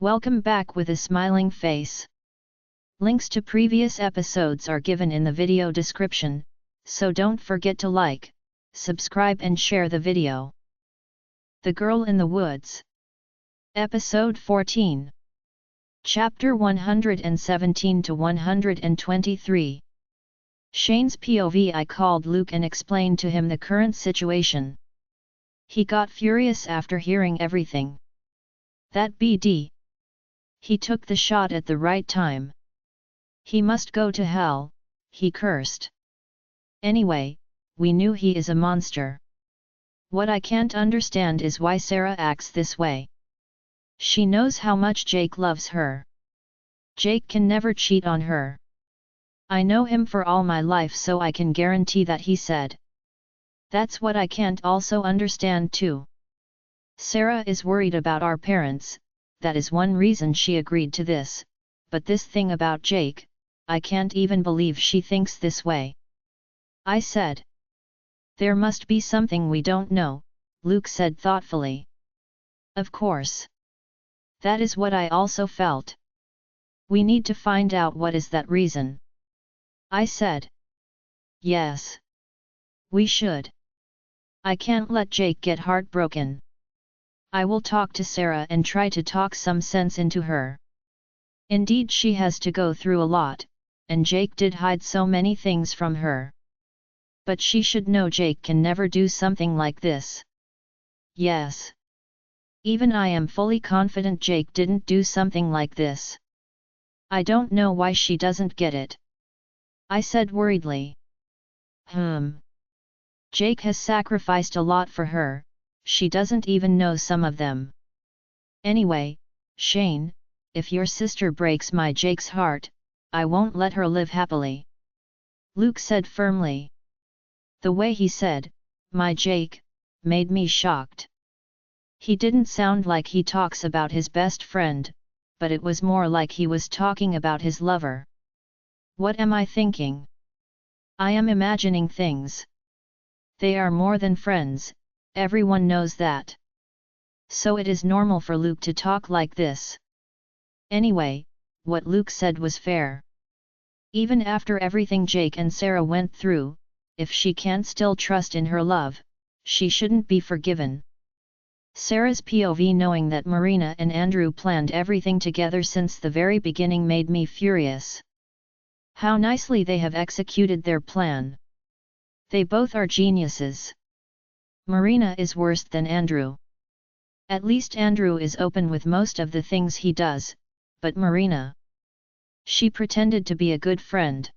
Welcome back with a smiling face. Links to previous episodes are given in the video description, so don't forget to like, subscribe and share the video. The Girl in the Woods. Episode 14. Chapter 117 to 123. Shane's POV. I called Luke and explained to him the current situation. He got furious after hearing everything. That BD. He took the shot at the right time. He must go to hell, he cursed. Anyway, we knew he is a monster. What I can't understand is why Sarah acts this way. She knows how much Jake loves her. Jake can never cheat on her. I know him for all my life, so I can guarantee that he said. That's what I can't also understand too. Sarah is worried about our parents, that is one reason she agreed to this, but this thing about Jake, I can't even believe she thinks this way. I said. There must be something we don't know, Luke said thoughtfully. Of course. That is what I also felt. We need to find out what is that reason. I said. Yes. We should. I can't let Jake get heartbroken. I will talk to Sarah and try to talk some sense into her. Indeed, she has to go through a lot, and Jake did hide so many things from her. But she should know Jake can never do something like this. Yes. Even I am fully confident Jake didn't do something like this. I don't know why she doesn't get it. I said worriedly. Jake has sacrificed a lot for her, she doesn't even know some of them. Anyway, Shane, if your sister breaks my Jake's heart, I won't let her live happily. Luke said firmly. The way he said, my Jake, made me shocked. He didn't sound like he talks about his best friend, but it was more like he was talking about his lover. What am I thinking? I am imagining things. They are more than friends, everyone knows that. So it is normal for Luke to talk like this. Anyway, what Luke said was fair. Even after everything Jake and Sarah went through, if she can't still trust in her love, she shouldn't be forgiven. Sarah's POV, knowing that Marina and Andrew planned everything together since the very beginning, made me furious. How nicely they have executed their plan. They both are geniuses. Marina is worse than Andrew. At least Andrew is open with most of the things he does, but Marina. She pretended to be a good friend.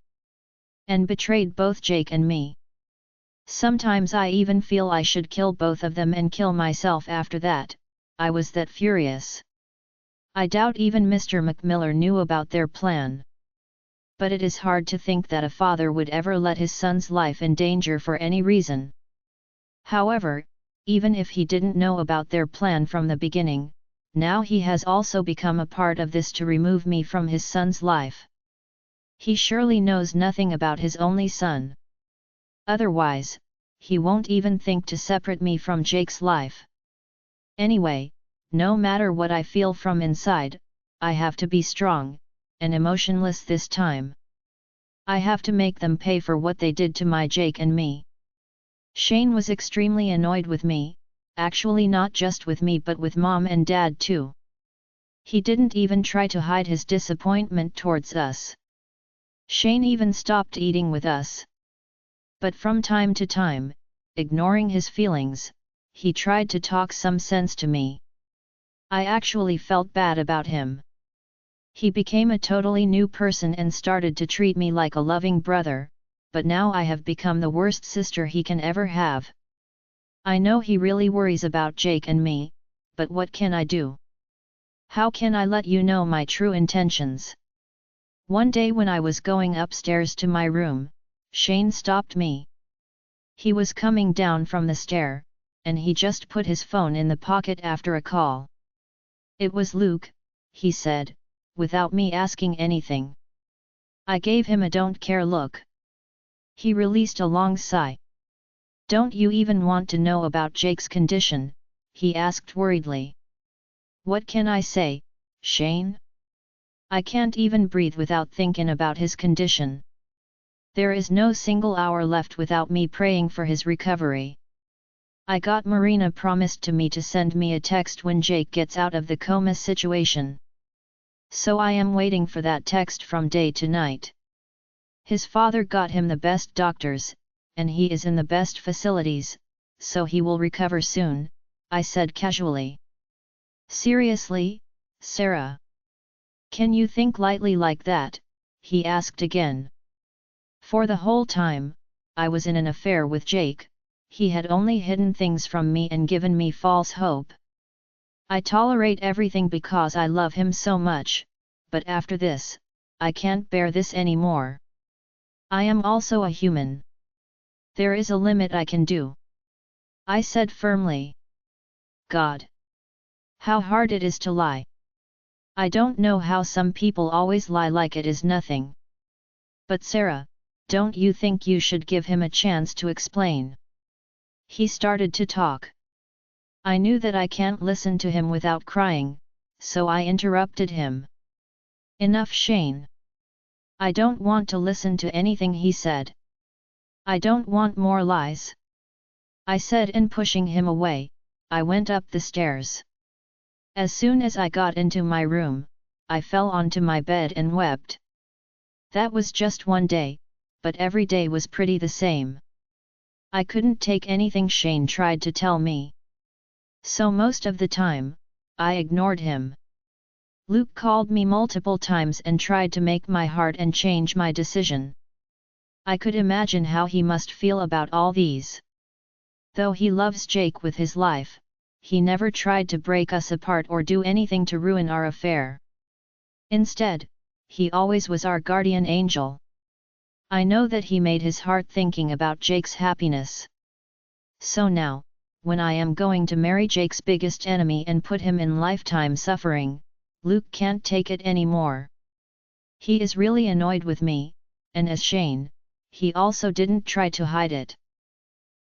And betrayed both Jake and me. Sometimes I even feel I should kill both of them and kill myself after that, I was that furious. I doubt even Mr. McMiller knew about their plan. But it is hard to think that a father would ever let his son's life in danger for any reason. However, even if he didn't know about their plan from the beginning, now he has also become a part of this to remove me from his son's life. He surely knows nothing about his only son. Otherwise, he won't even think to separate me from Jake's life. Anyway, no matter what I feel from inside, I have to be strong, and emotionless this time. I have to make them pay for what they did to my Jake and me. Shane was extremely annoyed with me, actually not just with me but with Mom and Dad too. He didn't even try to hide his disappointment towards us. Shane even stopped eating with us. But from time to time, ignoring his feelings, he tried to talk some sense to me. I actually felt bad about him. He became a totally new person and started to treat me like a loving brother, but now I have become the worst sister he can ever have. I know he really worries about Jake and me, but what can I do? How can I let you know my true intentions? One day when I was going upstairs to my room, Shane stopped me. He was coming down from the stair, and he just put his phone in the pocket after a call. It was Luke, he said, without me asking anything. I gave him a don't care look. He released a long sigh. Don't you even want to know about Jake's condition? He asked worriedly. What can I say? Shane? I can't even breathe without thinking about his condition. There is no single hour left without me praying for his recovery. I got Marina promised to me to send me a text when Jake gets out of the coma situation. So I am waiting for that text from day to night. His father got him the best doctors, and he is in the best facilities, so he will recover soon, I said casually. Seriously, Sarah? Can you think lightly like that? He asked again. For the whole time I was in an affair with Jake, he had only hidden things from me and given me false hope. I tolerate everything because I love him so much, but after this, I can't bear this anymore. I am also a human. There is a limit I can do, I said firmly. God! How hard it is to lie. I don't know how some people always lie like it is nothing. But Sarah, don't you think you should give him a chance to explain? He started to talk. I knew that I can't listen to him without crying, so I interrupted him. Enough, Shane. I don't want to listen to anything he said. I don't want more lies, I said, and pushing him away, I went up the stairs. As soon as I got into my room, I fell onto my bed and wept. That was just one day, but every day was pretty the same. I couldn't take anything Shane tried to tell me. So most of the time, I ignored him. Luke called me multiple times and tried to make my heart and change my decision. I could imagine how he must feel about all these. Though he loves Jake with his life, he never tried to break us apart or do anything to ruin our affair. Instead, he always was our guardian angel. I know that he made his heart thinking about Jake's happiness. So now, when I am going to marry Jake's biggest enemy and put him in lifetime suffering, Luke can't take it anymore. He is really annoyed with me, and as Shane, he also didn't try to hide it.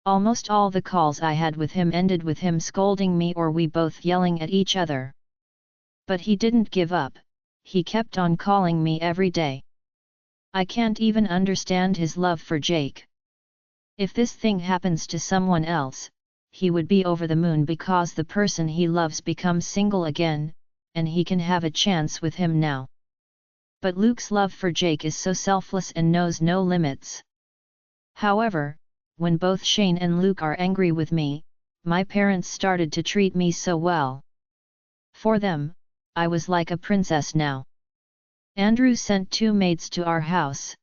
Almost all the calls I had with him ended with him scolding me or we both yelling at each other. But he didn't give up, he kept on calling me every day. I can't even understand his love for Jake. If this thing happens to someone else, he would be over the moon because the person he loves becomes single again, and he can have a chance with him now. But Luke's love for Jake is so selfless and knows no limits. However, when both Shane and Luke are angry with me, my parents started to treat me so well. For them, I was like a princess now. Andrew sent 2 maids to our house.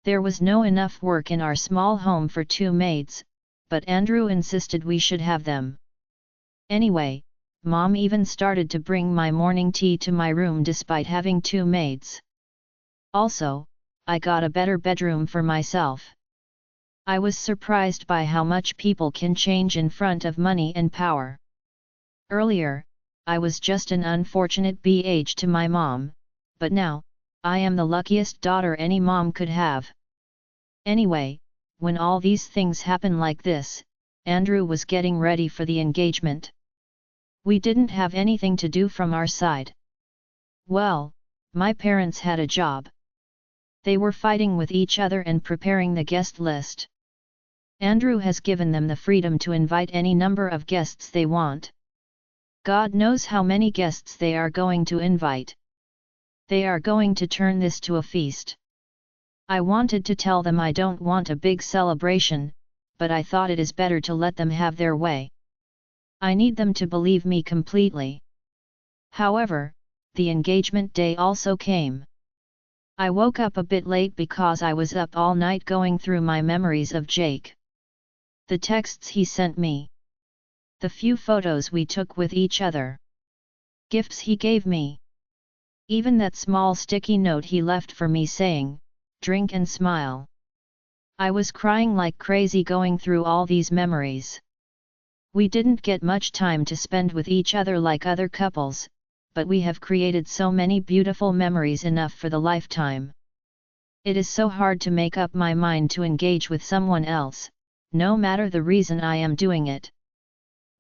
There was no enough work in our small home for 2 maids, but Andrew insisted we should have them. Anyway, Mom even started to bring my morning tea to my room despite having 2 maids. Also, I got a better bedroom for myself. I was surprised by how much people can change in front of money and power. Earlier, I was just an unfortunate BH to my mom, but now, I am the luckiest daughter any mom could have. Anyway, when all these things happen like this, Andrew was getting ready for the engagement. We didn't have anything to do from our side. Well, my parents had a job. They were fighting with each other and preparing the guest list. Andrew has given them the freedom to invite any number of guests they want. God knows how many guests they are going to invite. They are going to turn this to a feast. I wanted to tell them I don't want a big celebration, but I thought it is better to let them have their way. I need them to believe me completely. However, the engagement day also came. I woke up a bit late because I was up all night going through my memories of Jake. The texts he sent me. The few photos we took with each other. Gifts he gave me. Even that small sticky note he left for me saying, "Drink and smile." I was crying like crazy going through all these memories. We didn't get much time to spend with each other like other couples, but we have created so many beautiful memories enough for the lifetime. It is so hard to make up my mind to engage with someone else, no matter the reason I am doing it.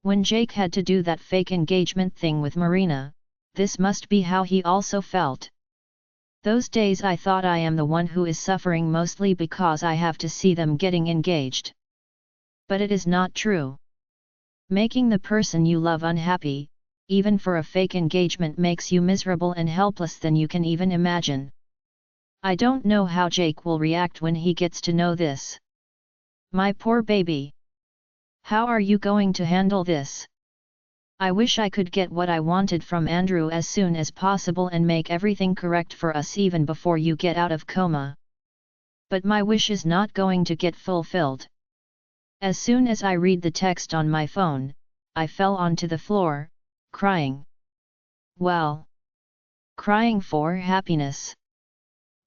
When Jake had to do that fake engagement thing with Marina, this must be how he also felt. Those days I thought I am the one who is suffering mostly because I have to see them getting engaged. But it is not true. Making the person you love unhappy, even for a fake engagement, makes you miserable and helpless than you can even imagine. I don't know how Jake will react when he gets to know this. My poor baby. How are you going to handle this? I wish I could get what I wanted from Andrew as soon as possible and make everything correct for us even before you get out of coma. But my wish is not going to get fulfilled. As soon as I read the text on my phone, I fell onto the floor, crying. Well, crying for happiness.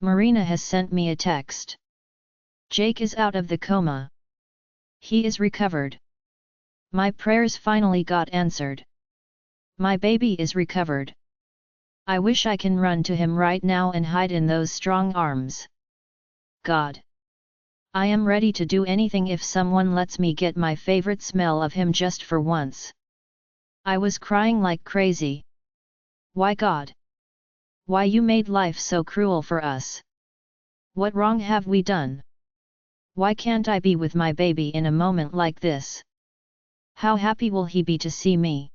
Marina has sent me a text. Jake is out of the coma. He is recovered. My prayers finally got answered. My baby is recovered. I wish I can run to him right now and hide in those strong arms. God. I am ready to do anything if someone lets me get my favorite smell of him just for once. I was crying like crazy. Why, God? Why you made life so cruel for us? What wrong have we done? Why can't I be with my baby in a moment like this? How happy will he be to see me?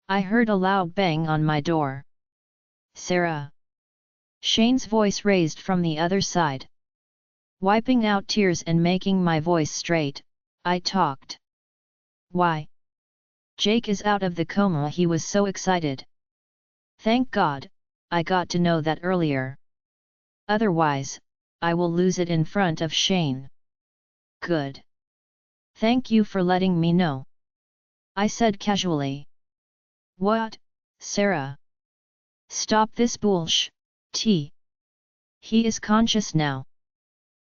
I heard a loud bang on my door. Sarah. Shane's voice raised from the other side. Wiping out tears and making my voice straight, I talked. Why? Jake is out of the coma. He was so excited. Thank God, I got to know that earlier. Otherwise, I will lose it in front of Shane. Good. Thank you for letting me know. I said casually. What, Sarah? Stop this bullsh, T. He is conscious now.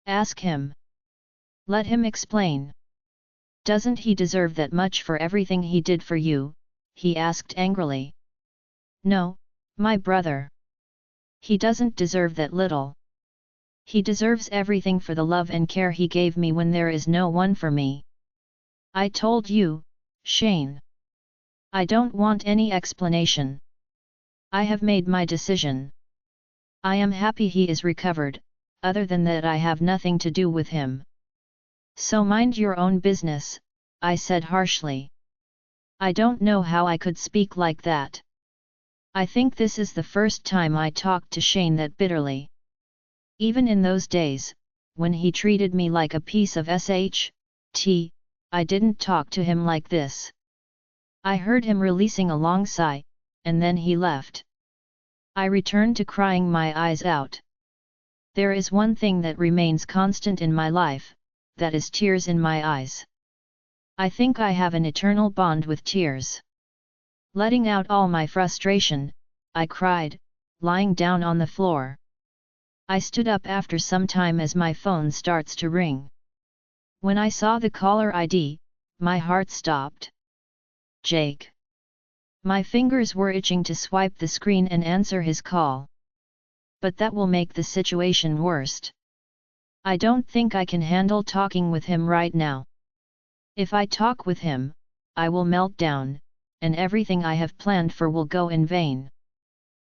Ask him. Let him explain. Doesn't he deserve that much for everything he did for you? He asked angrily. No, my brother. He doesn't deserve that little. He deserves everything for the love and care he gave me when there is no one for me. I told you, Shane. I don't want any explanation. I have made my decision. I am happy he is recovered, other than that I have nothing to do with him. So mind your own business, I said harshly. I don't know how I could speak like that. I think this is the first time I talked to Shane that bitterly. Even in those days, when he treated me like a piece of SHT, I didn't talk to him like this. I heard him releasing a long sigh, and then he left. I returned to crying my eyes out. There is one thing that remains constant in my life, that is tears in my eyes. I think I have an eternal bond with tears. Letting out all my frustration, I cried, lying down on the floor. I stood up after some time as my phone starts to ring. When I saw the caller ID, my heart stopped. Jake. My fingers were itching to swipe the screen and answer his call. But that will make the situation worse. I don't think I can handle talking with him right now. If I talk with him, I will melt down, and everything I have planned for will go in vain.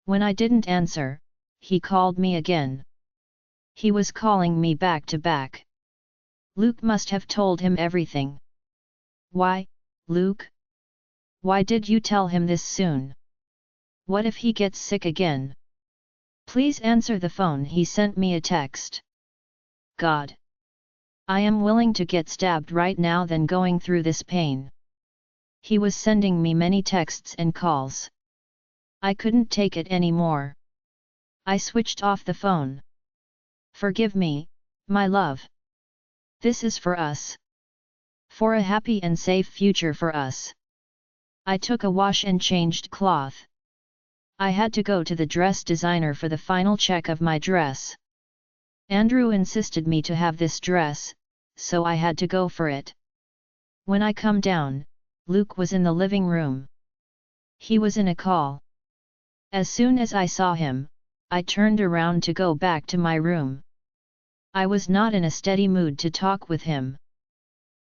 When I didn't answer, he called me again. He was calling me back to back. Luke must have told him everything. Why, Luke? Why did you tell him this soon? What if he gets sick again? Please answer the phone. He sent me a text. God. I am willing to get stabbed right now than going through this pain. He was sending me many texts and calls. I couldn't take it anymore. I switched off the phone. Forgive me, my love. This is for us. For a happy and safe future for us. I took a wash and changed cloth. I had to go to the dress designer for the final check of my dress. Andrew insisted me to have this dress, so I had to go for it. When I come down, Luke was in the living room. He was in a call. As soon as I saw him, I turned around to go back to my room. I was not in a steady mood to talk with him.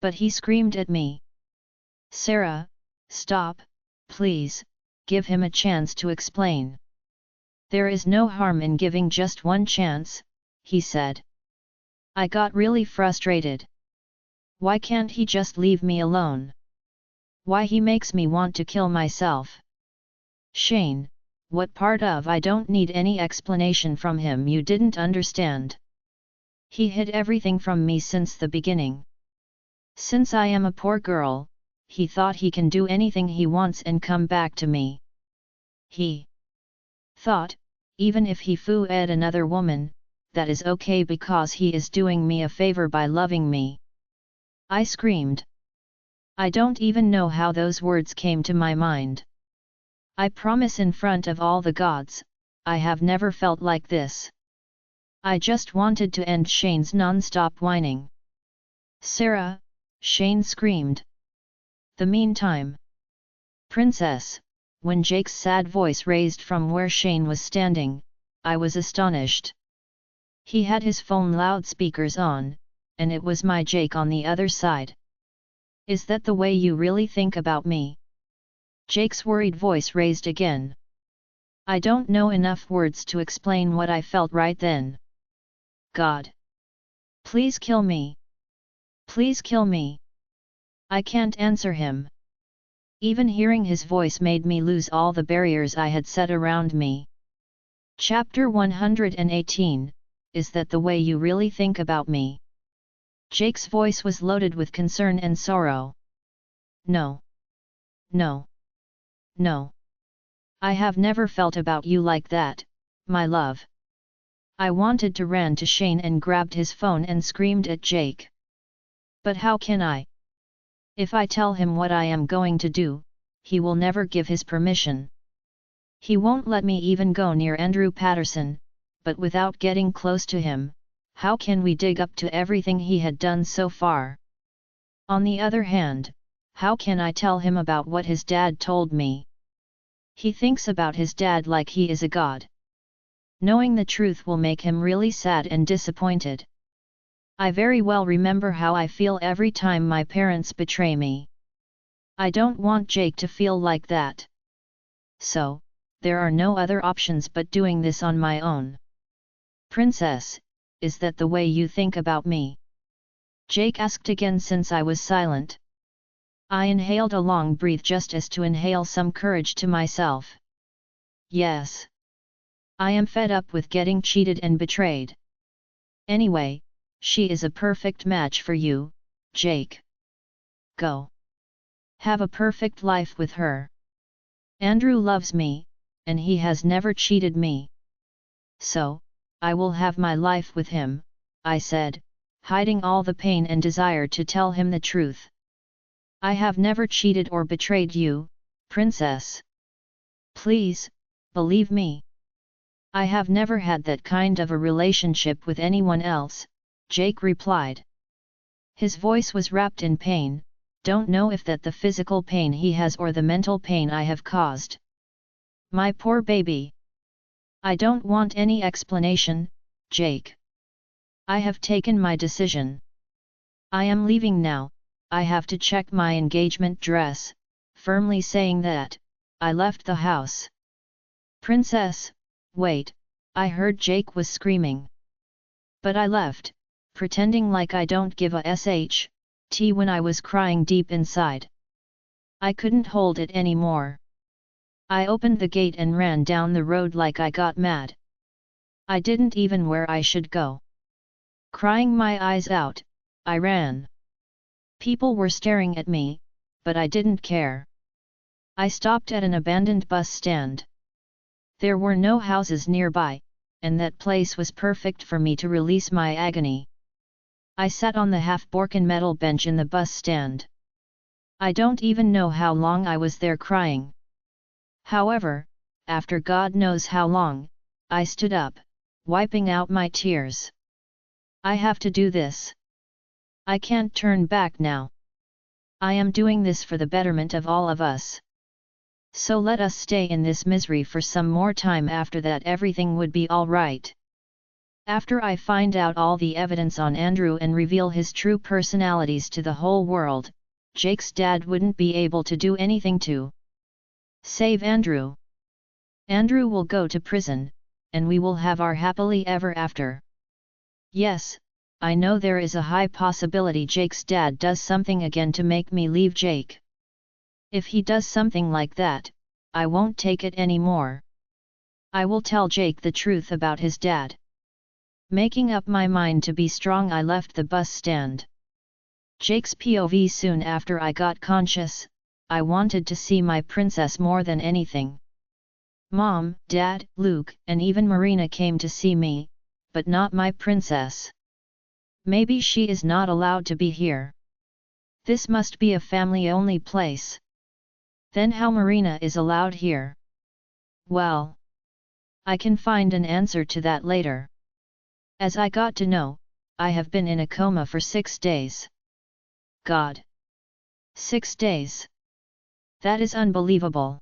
But he screamed at me. Sarah, stop, please, give him a chance to explain. There is no harm in giving just one chance, he said. I got really frustrated. Why can't he just leave me alone? Why he makes me want to kill myself? Shane, what part of I don't need any explanation from him you didn't understand? He hid everything from me since the beginning. Since I am a poor girl, he thought he can do anything he wants and come back to me. He thought, even if he fooed another woman, that is okay because he is doing me a favor by loving me. I screamed. I don't even know how those words came to my mind. I promise in front of all the gods, I have never felt like this. I just wanted to end Shane's non-stop whining. Sarah, Shane screamed. The meantime, Princess, when Jake's sad voice raised from where Shane was standing, I was astonished. He had his phone loudspeakers on, and it was my Jake on the other side. Is that the way you really think about me? Jake's worried voice raised again. I don't know enough words to explain what I felt right then. God! Please kill me! Please kill me! I can't answer him. Even hearing his voice made me lose all the barriers I had set around me. Chapter 118, Is that the way you really think about me? Jake's voice was loaded with concern and sorrow. No. No. No. I have never felt about you like that, my love. I wanted to run to Shane and grabbed his phone and screamed at Jake. But how can I? If I tell him what I am going to do, he will never give his permission. He won't let me even go near Andrew Patterson, but without getting close to him, how can we dig up to everything he had done so far? On the other hand, how can I tell him about what his dad told me? He thinks about his dad like he is a god. Knowing the truth will make him really sad and disappointed. I very well remember how I feel every time my parents betray me. I don't want Jake to feel like that. So, there are no other options but doing this on my own. Princess, is that the way you think about me? Jake asked again since I was silent. I inhaled a long breath just as to inhale some courage to myself. Yes. I am fed up with getting cheated and betrayed. Anyway, she is a perfect match for you, Jake. Go. Have a perfect life with her. Andrew loves me, and he has never cheated me. So, I will have my life with him, I said, hiding all the pain and desire to tell him the truth. I have never cheated or betrayed you, Princess. Please, believe me. I have never had that kind of a relationship with anyone else, Jake replied. His voice was wrapped in pain, don't know if that the physical pain he has or the mental pain I have caused. My poor baby. I don't want any explanation, Jake. I have taken my decision. I am leaving now, I have to check my engagement dress, firmly saying that, I left the house. Princess, wait, I heard Jake was screaming. But I left, pretending like I don't give a shit when I was crying deep inside. I couldn't hold it anymore. I opened the gate and ran down the road like I got mad. I didn't even where I should go. Crying my eyes out, I ran. People were staring at me, but I didn't care. I stopped at an abandoned bus stand. There were no houses nearby, and that place was perfect for me to release my agony. I sat on the half-broken metal bench in the bus stand. I don't even know how long I was there crying. However, after God knows how long, I stood up, wiping out my tears. I have to do this. I can't turn back now. I am doing this for the betterment of all of us. So let us stay in this misery for some more time, after that everything would be all right. After I find out all the evidence on Andrew and reveal his true personalities to the whole world, Jake's dad wouldn't be able to do anything to Save Andrew. Andrew will go to prison, and we will have our happily ever after. Yes, I know there is a high possibility Jake's dad does something again to make me leave Jake. If he does something like that, I won't take it anymore. I will tell Jake the truth about his dad. Making up my mind to be strong, I left the bus stand. Jake's POV. Soon after I got conscious, I wanted to see my princess more than anything. Mom, Dad, Luke, and even Marina came to see me, but not my princess. Maybe she is not allowed to be here. This must be a family-only place. Then how Marina is allowed here? Well, I can find an answer to that later. As I got to know, I have been in a coma for 6 days. God! 6 days! That is unbelievable.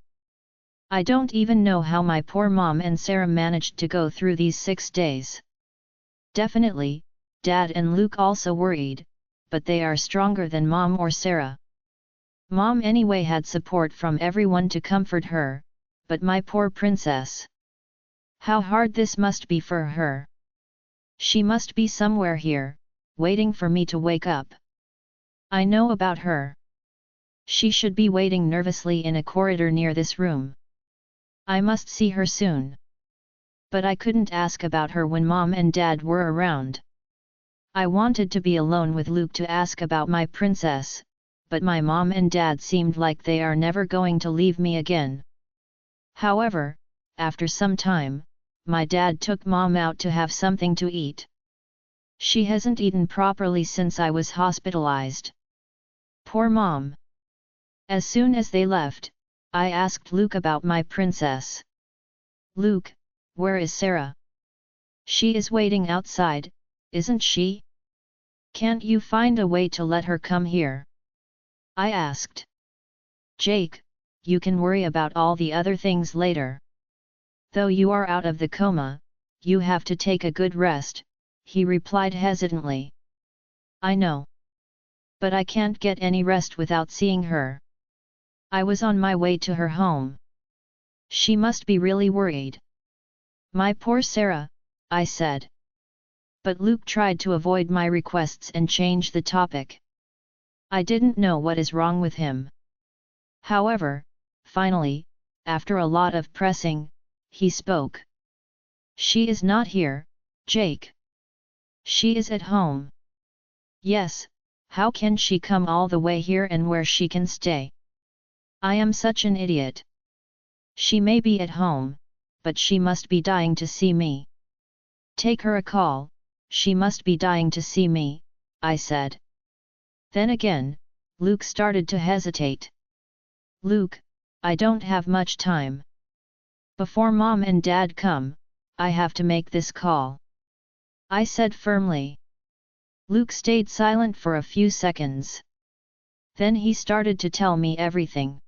I don't even know how my poor mom and Sarah managed to go through these 6 days. Definitely, Dad and Luke also worried, but they are stronger than Mom or Sarah. Mom anyway had support from everyone to comfort her, but my poor princess. How hard this must be for her. She must be somewhere here, waiting for me to wake up. I know about her. She should be waiting nervously in a corridor near this room. I must see her soon. But I couldn't ask about her when Mom and Dad were around. I wanted to be alone with Luke to ask about my princess, but my mom and dad seemed like they are never going to leave me again. However, after some time, my dad took Mom out to have something to eat. She hasn't eaten properly since I was hospitalized. Poor Mom. As soon as they left, I asked Luke about my princess. Luke, where is Sarah? She is waiting outside, isn't she? Can't you find a way to let her come here? I asked. Jake, you can worry about all the other things later. Though you are out of the coma, you have to take a good rest, he replied hesitantly. I know. But I can't get any rest without seeing her. I was on my way to her home. She must be really worried. My poor Sarah, I said. But Luke tried to avoid my requests and change the topic. I didn't know what is wrong with him. However, finally, after a lot of pressing, he spoke. She is not here, Jake. She is at home. Yes, how can she come all the way here and where she can stay? I am such an idiot. She may be at home, but she must be dying to see me. Take her a call, she must be dying to see me, I said. Then again, Luke started to hesitate. Luke, I don't have much time. Before Mom and Dad come, I have to make this call. I said firmly. Luke stayed silent for a few seconds. Then he started to tell me everything.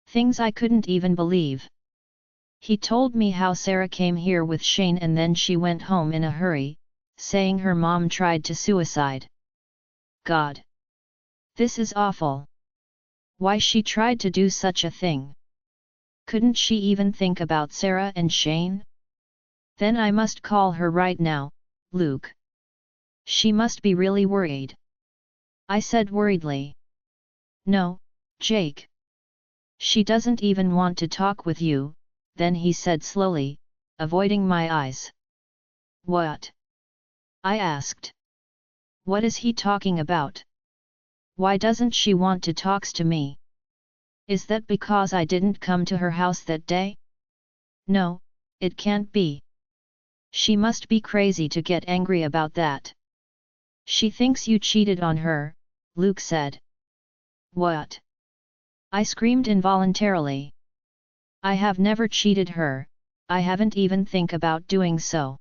Things I couldn't even believe. He told me how Sarah came here with Shane and then she went home in a hurry, saying her mom tried to suicide. God! This is awful. Why she tried to do such a thing? Couldn't she even think about Sarah and Shane? Then I must call her right now, Luke. She must be really worried. I said worriedly. No, Jake. She doesn't even want to talk with you, then he said slowly, avoiding my eyes. What? I asked. What is he talking about? Why doesn't she want to talk to me? Is that because I didn't come to her house that day? No, it can't be. She must be crazy to get angry about that. She thinks you cheated on her, Luke said. What? I screamed involuntarily. I have never cheated her, I haven't even think about doing so.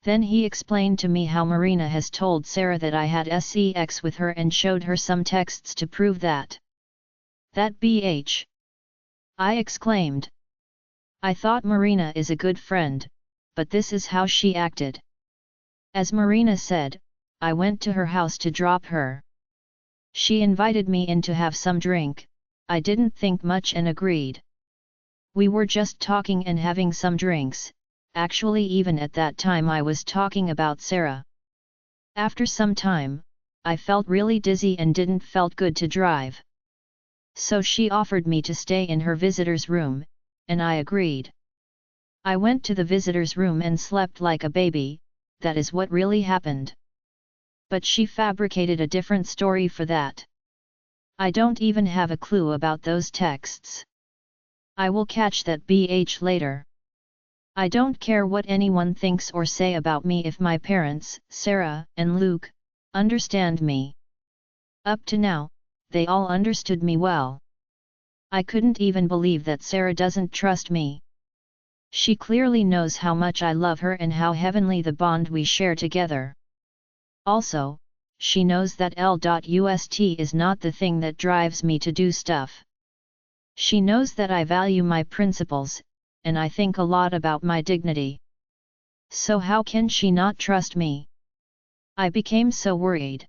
Then he explained to me how Marina has told Sarah that I had sex with her and showed her some texts to prove that. That BH! I exclaimed. I thought Marina is a good friend, but this is how she acted. As Marina said, I went to her house to drop her. She invited me in to have some drink, I didn't think much and agreed. We were just talking and having some drinks, actually even at that time I was talking about Sarah. After some time, I felt really dizzy and didn't felt good to drive. So she offered me to stay in her visitor's room, and I agreed. I went to the visitor's room and slept like a baby, that is what really happened. But she fabricated a different story for that. I don't even have a clue about those texts. I will catch that BH later. I don't care what anyone thinks or say about me if my parents, Sarah and Luke, understand me. Up to now, they all understood me well. I couldn't even believe that Sarah doesn't trust me. She clearly knows how much I love her and how heavenly the bond we share together. Also, she knows that L.UST is not the thing that drives me to do stuff. She knows that I value my principles, and I think a lot about my dignity. So how can she not trust me? I became so worried.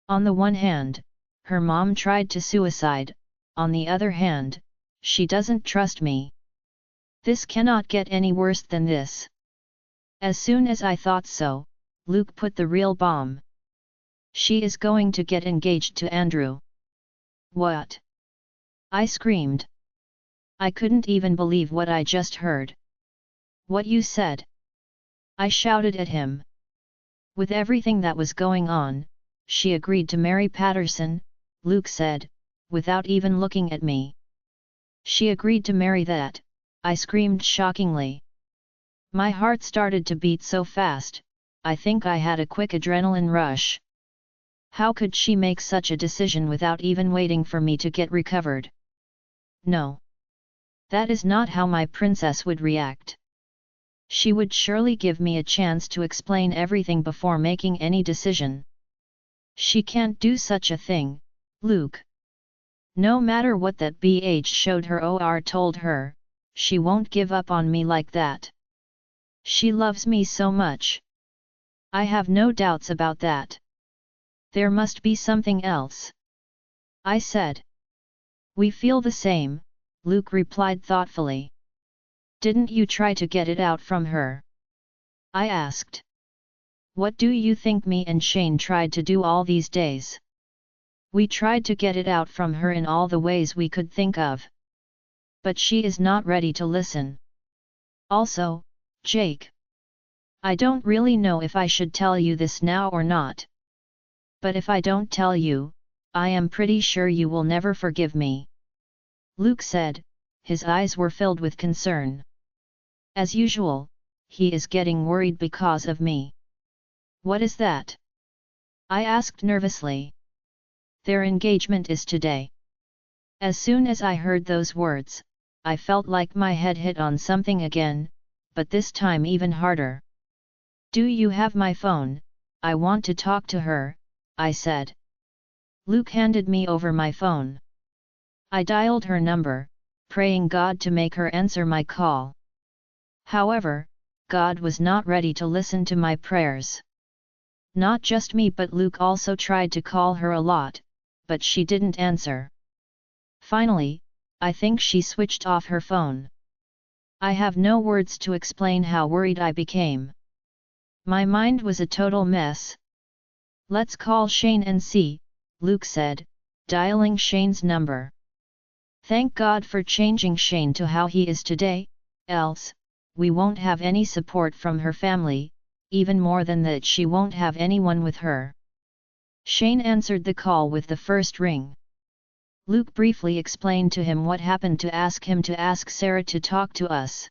On the one hand, her mom tried to suicide, on the other hand, she doesn't trust me. This cannot get any worse than this. As soon as I thought so, Luke put the real bomb. She is going to get engaged to Andrew. What? I screamed. I couldn't even believe what I just heard. What you said? I shouted at him. With everything that was going on, she agreed to marry Patterson, Luke said, without even looking at me. She agreed to marry that, I screamed shockingly. My heart started to beat so fast, I think I had a quick adrenaline rush. How could she make such a decision without even waiting for me to get recovered? No. That is not how my princess would react. She would surely give me a chance to explain everything before making any decision. She can't do such a thing, Luke. No matter what that BH showed her or told her, she won't give up on me like that. She loves me so much. I have no doubts about that. There must be something else. I said. We feel the same, Luke replied thoughtfully. Didn't you try to get it out from her? I asked. What do you think me and Shane tried to do all these days? We tried to get it out from her in all the ways we could think of. But she is not ready to listen. Also, Jake. I don't really know if I should tell you this now or not. But if I don't tell you, I am pretty sure you will never forgive me. Luke said, his eyes were filled with concern. As usual, he is getting worried because of me. What is that? I asked nervously. Their engagement is today. As soon as I heard those words, I felt like my head hit on something again, but this time even harder. Do you have my phone? I want to talk to her, I said. Luke handed me over my phone. I dialed her number, praying God to make her answer my call. However, God was not ready to listen to my prayers. Not just me but Luke also tried to call her a lot, but she didn't answer. Finally, I think she switched off her phone. I have no words to explain how worried I became. My mind was a total mess. Let's call Shane and see, Luke said, dialing Shane's number. Thank God for changing Shane to how he is today, else, we won't have any support from her family, even more than that she won't have anyone with her. Shane answered the call with the first ring. Luke briefly explained to him what happened to ask him to ask Sarah to talk to us.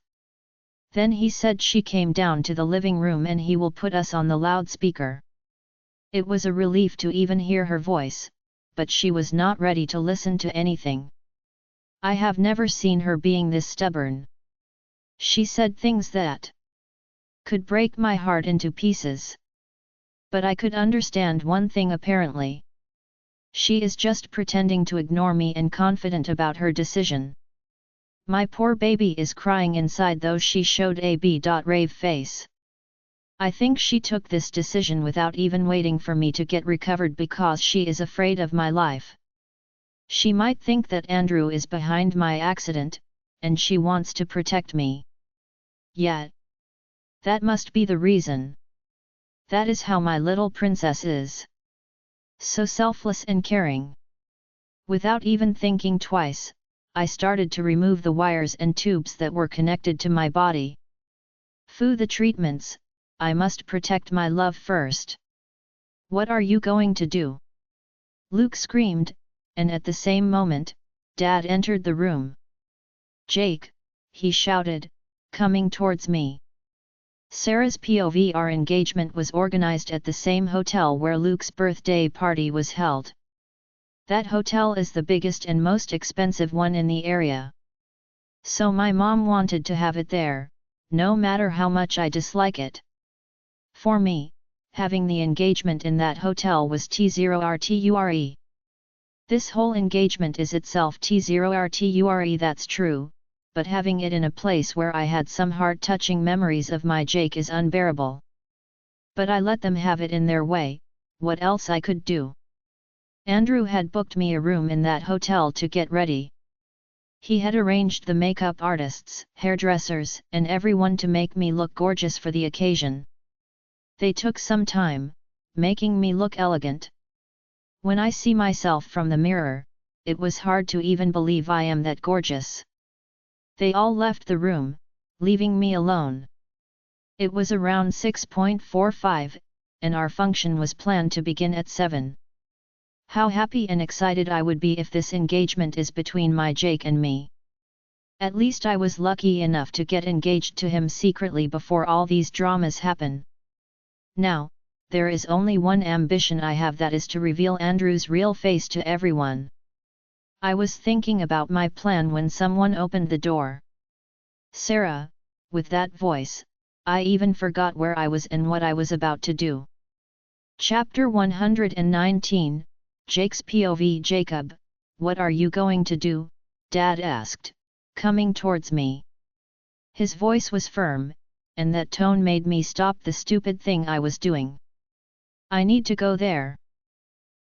Then he said she came down to the living room and he will put us on the loudspeaker. It was a relief to even hear her voice, but she was not ready to listen to anything. I have never seen her being this stubborn. She said things that could break my heart into pieces. But I could understand one thing apparently. She is just pretending to ignore me and confident about her decision. My poor baby is crying inside though she showed a b.rave face. I think she took this decision without even waiting for me to get recovered because she is afraid of my life. She might think that Andrew is behind my accident, and she wants to protect me. Yet, that must be the reason. That is how my little princess is. So selfless and caring. Without even thinking twice, I started to remove the wires and tubes that were connected to my body. Phew, the treatments, I must protect my love first. What are you going to do? Luke screamed, and at the same moment, Dad entered the room. Jake, he shouted, coming towards me. Sarah's POV, our engagement was organized at the same hotel where Luke's birthday party was held. That hotel is the biggest and most expensive one in the area. So my mom wanted to have it there, no matter how much I dislike it. For me, having the engagement in that hotel was T0RTURE. This whole engagement is itself T0RTURE, that's true, but having it in a place where I had some heart-touching memories of my Jake is unbearable. But I let them have it in their way, what else I could do? Andrew had booked me a room in that hotel to get ready. He had arranged the makeup artists, hairdressers, and everyone to make me look gorgeous for the occasion. They took some time, making me look elegant. When I see myself from the mirror, it was hard to even believe I am that gorgeous. They all left the room, leaving me alone. It was around 6:45, and our function was planned to begin at 7. How happy and excited I would be if this engagement is between my Jake and me. At least I was lucky enough to get engaged to him secretly before all these dramas happen. Now, there is only one ambition I have, that is to reveal Andrew's real face to everyone. I was thinking about my plan when someone opened the door. Sarah, with that voice, I even forgot where I was and what I was about to do. Chapter 119, Jake's POV. Jacob, what are you going to do? Dad asked, coming towards me. His voice was firm, and that tone made me stop the stupid thing I was doing. I need to go there.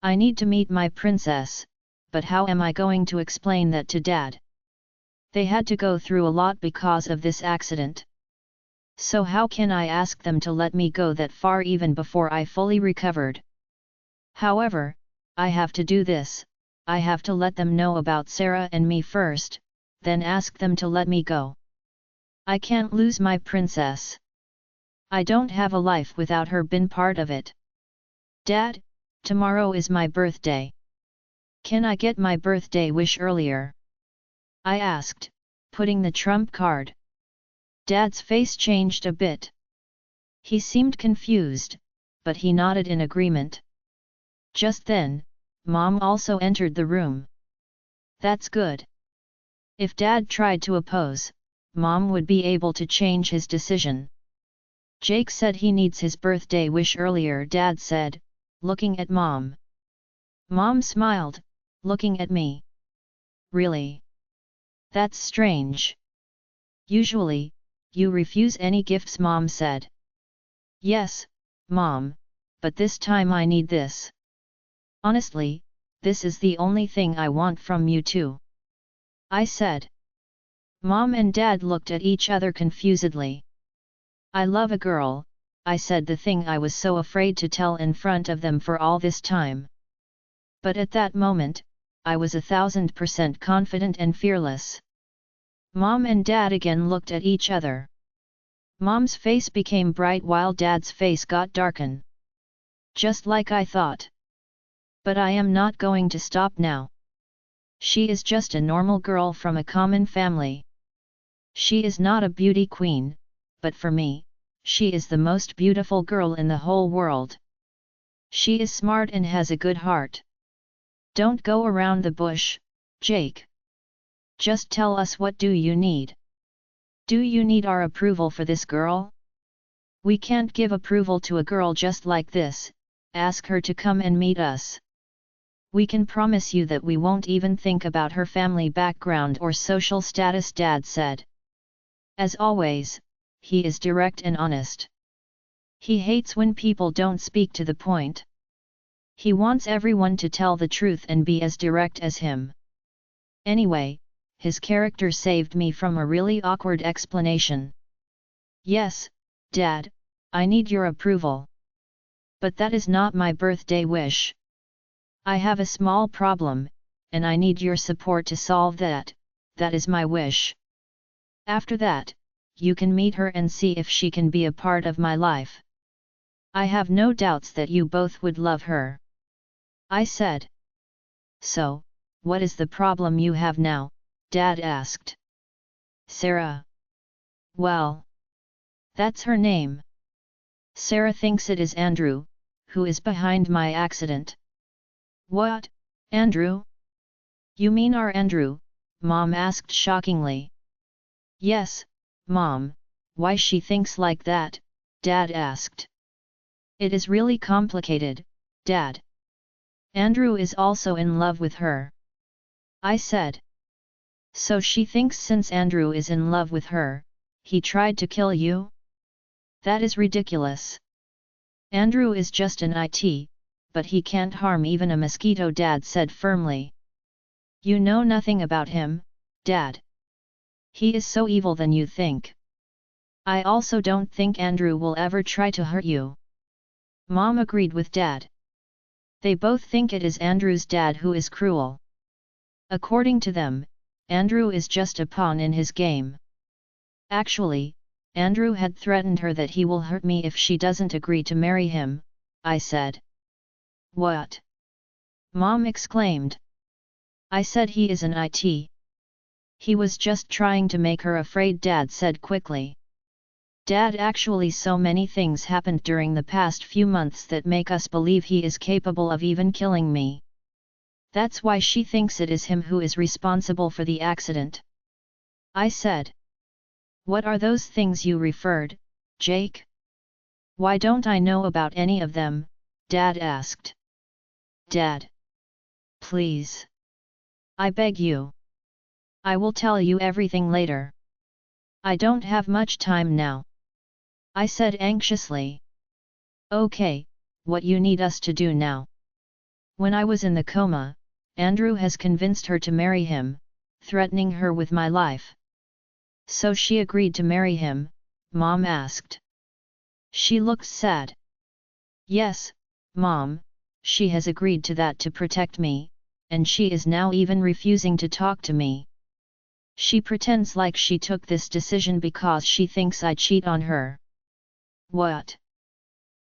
I need to meet my princess, but how am I going to explain that to Dad? They had to go through a lot because of this accident. So how can I ask them to let me go that far even before I fully recovered? However, I have to do this. I have to let them know about Sarah and me first, then ask them to let me go. I can't lose my princess. I don't have a life without her been part of it. Dad, tomorrow is my birthday. Can I get my birthday wish earlier? I asked, putting the trump card. Dad's face changed a bit. He seemed confused, but he nodded in agreement. Just then, Mom also entered the room. That's good. If Dad tried to oppose, Mom would be able to change his decision. Jake said he needs his birthday wish earlier, Dad said, looking at Mom. Mom smiled, looking at me. Really? That's strange. Usually, you refuse any gifts, Mom said. Yes, Mom, but this time I need this. Honestly, this is the only thing I want from you too. I said. Mom and Dad looked at each other confusedly. I love a girl, I said, the thing I was so afraid to tell in front of them for all this time. But at that moment, I was 1000% confident and fearless. Mom and Dad again looked at each other. Mom's face became bright while Dad's face got darken. Just like I thought. But I am not going to stop now. She is just a normal girl from a common family. She is not a beauty queen, but for me, she is the most beautiful girl in the whole world. She is smart and has a good heart. Don't go around the bush, Jake. Just tell us, what do you need? Do you need our approval for this girl? We can't give approval to a girl just like this. Ask her to come and meet us. We can promise you that we won't even think about her family background or social status, Dad said. As always, he is direct and honest. He hates when people don't speak to the point. He wants everyone to tell the truth and be as direct as him. Anyway, his character saved me from a really awkward explanation. Yes, Dad, I need your approval. But that is not my birthday wish. I have a small problem, and I need your support to solve that. That is my wish. After that, you can meet her and see if she can be a part of my life. I have no doubts that you both would love her. I said. So, what is the problem you have now? Dad asked. Sarah. Well, that's her name. Sarah thinks it is Andrew, who is behind my accident. What, Andrew? You mean our Andrew? Mom asked shockingly. Yes, Mom, why she thinks like that? Dad asked. It is really complicated, Dad. Andrew is also in love with her. I said. So she thinks since Andrew is in love with her, he tried to kill you? That is ridiculous. Andrew is just an IT, but he can't harm even a mosquito, Dad said firmly. You know nothing about him, Dad. He is so evil than you think. I also don't think Andrew will ever try to hurt you. Mom agreed with Dad. They both think it is Andrew's dad who is cruel. According to them, Andrew is just a pawn in his game. Actually, Andrew had threatened her that he will hurt me if she doesn't agree to marry him, I said. What? Mom exclaimed. I said he is an IT. He was just trying to make her afraid, Dad said quickly. Dad, actually so many things happened during the past few months that make us believe he is capable of even killing me. That's why she thinks it is him who is responsible for the accident. I said. What are those things you referred, Jake? Why don't I know about any of them? Dad asked. Dad. Please. I beg you. I will tell you everything later. I don't have much time now. I said anxiously. Okay, what you need us to do now? When I was in the coma, Andrew has convinced her to marry him, threatening her with my life. So she agreed to marry him? Mom asked. She looked sad. Yes, Mom, she has agreed to that to protect me, and she is now even refusing to talk to me. She pretends like she took this decision because she thinks I cheat on her. What?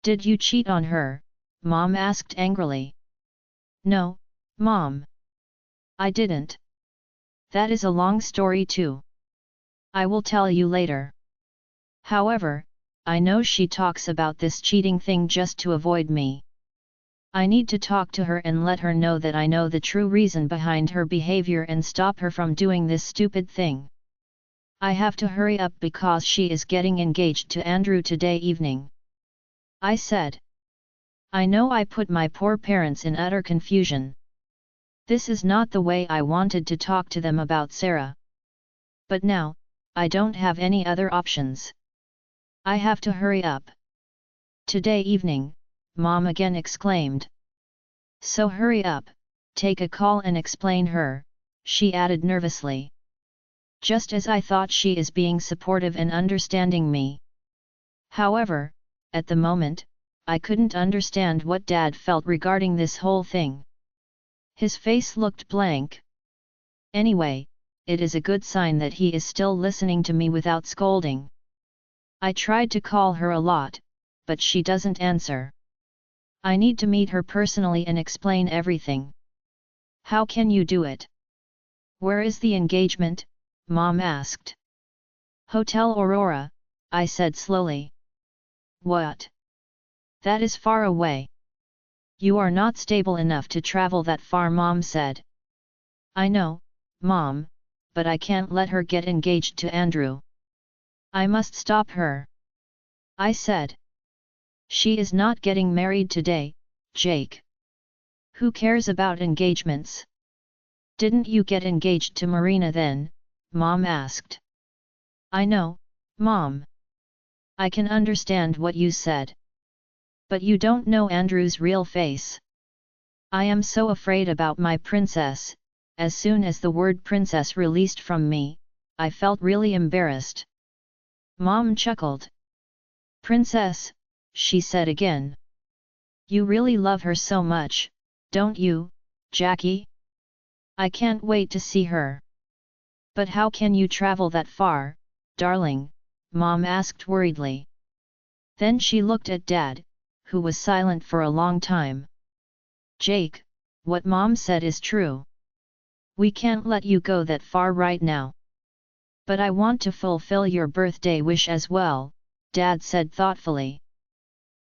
Did you cheat on her? Mom asked angrily. No, Mom. I didn't. That is a long story too. I will tell you later. However, I know she talks about this cheating thing just to avoid me. I need to talk to her and let her know that I know the true reason behind her behavior and stop her from doing this stupid thing. I have to hurry up because she is getting engaged to Andrew today evening. I said. I know I put my poor parents in utter confusion. This is not the way I wanted to talk to them about Sarah. But now, I don't have any other options. I have to hurry up. Today evening, Mom again exclaimed. So hurry up, take a call and explain her, she added nervously. Just as I thought she is being supportive and understanding me. However, at the moment, I couldn't understand what Dad felt regarding this whole thing. His face looked blank. Anyway, it is a good sign that he is still listening to me without scolding. I tried to call her a lot, but she doesn't answer. I need to meet her personally and explain everything. How can you do it? Where is the engagement? Mom asked. Hotel Aurora, I said slowly. What? That is far away. You are not stable enough to travel that far, Mom said. I know, Mom, but I can't let her get engaged to Andrew. I must stop her. I said. She is not getting married today, Jake. Who cares about engagements? Didn't you get engaged to Marina then? Mom asked. I know, Mom. I can understand what you said. But you don't know Andrew's real face. I am so afraid about my princess, as soon as the word princess released from me, I felt really embarrassed. Mom chuckled. Princess, she said again. You really love her so much, don't you, Jackie? I can't wait to see her. But how can you travel that far, darling? Mom asked worriedly. Then she looked at Dad, who was silent for a long time. Jake, what Mom said is true. We can't let you go that far right now. But I want to fulfill your birthday wish as well, Dad said thoughtfully.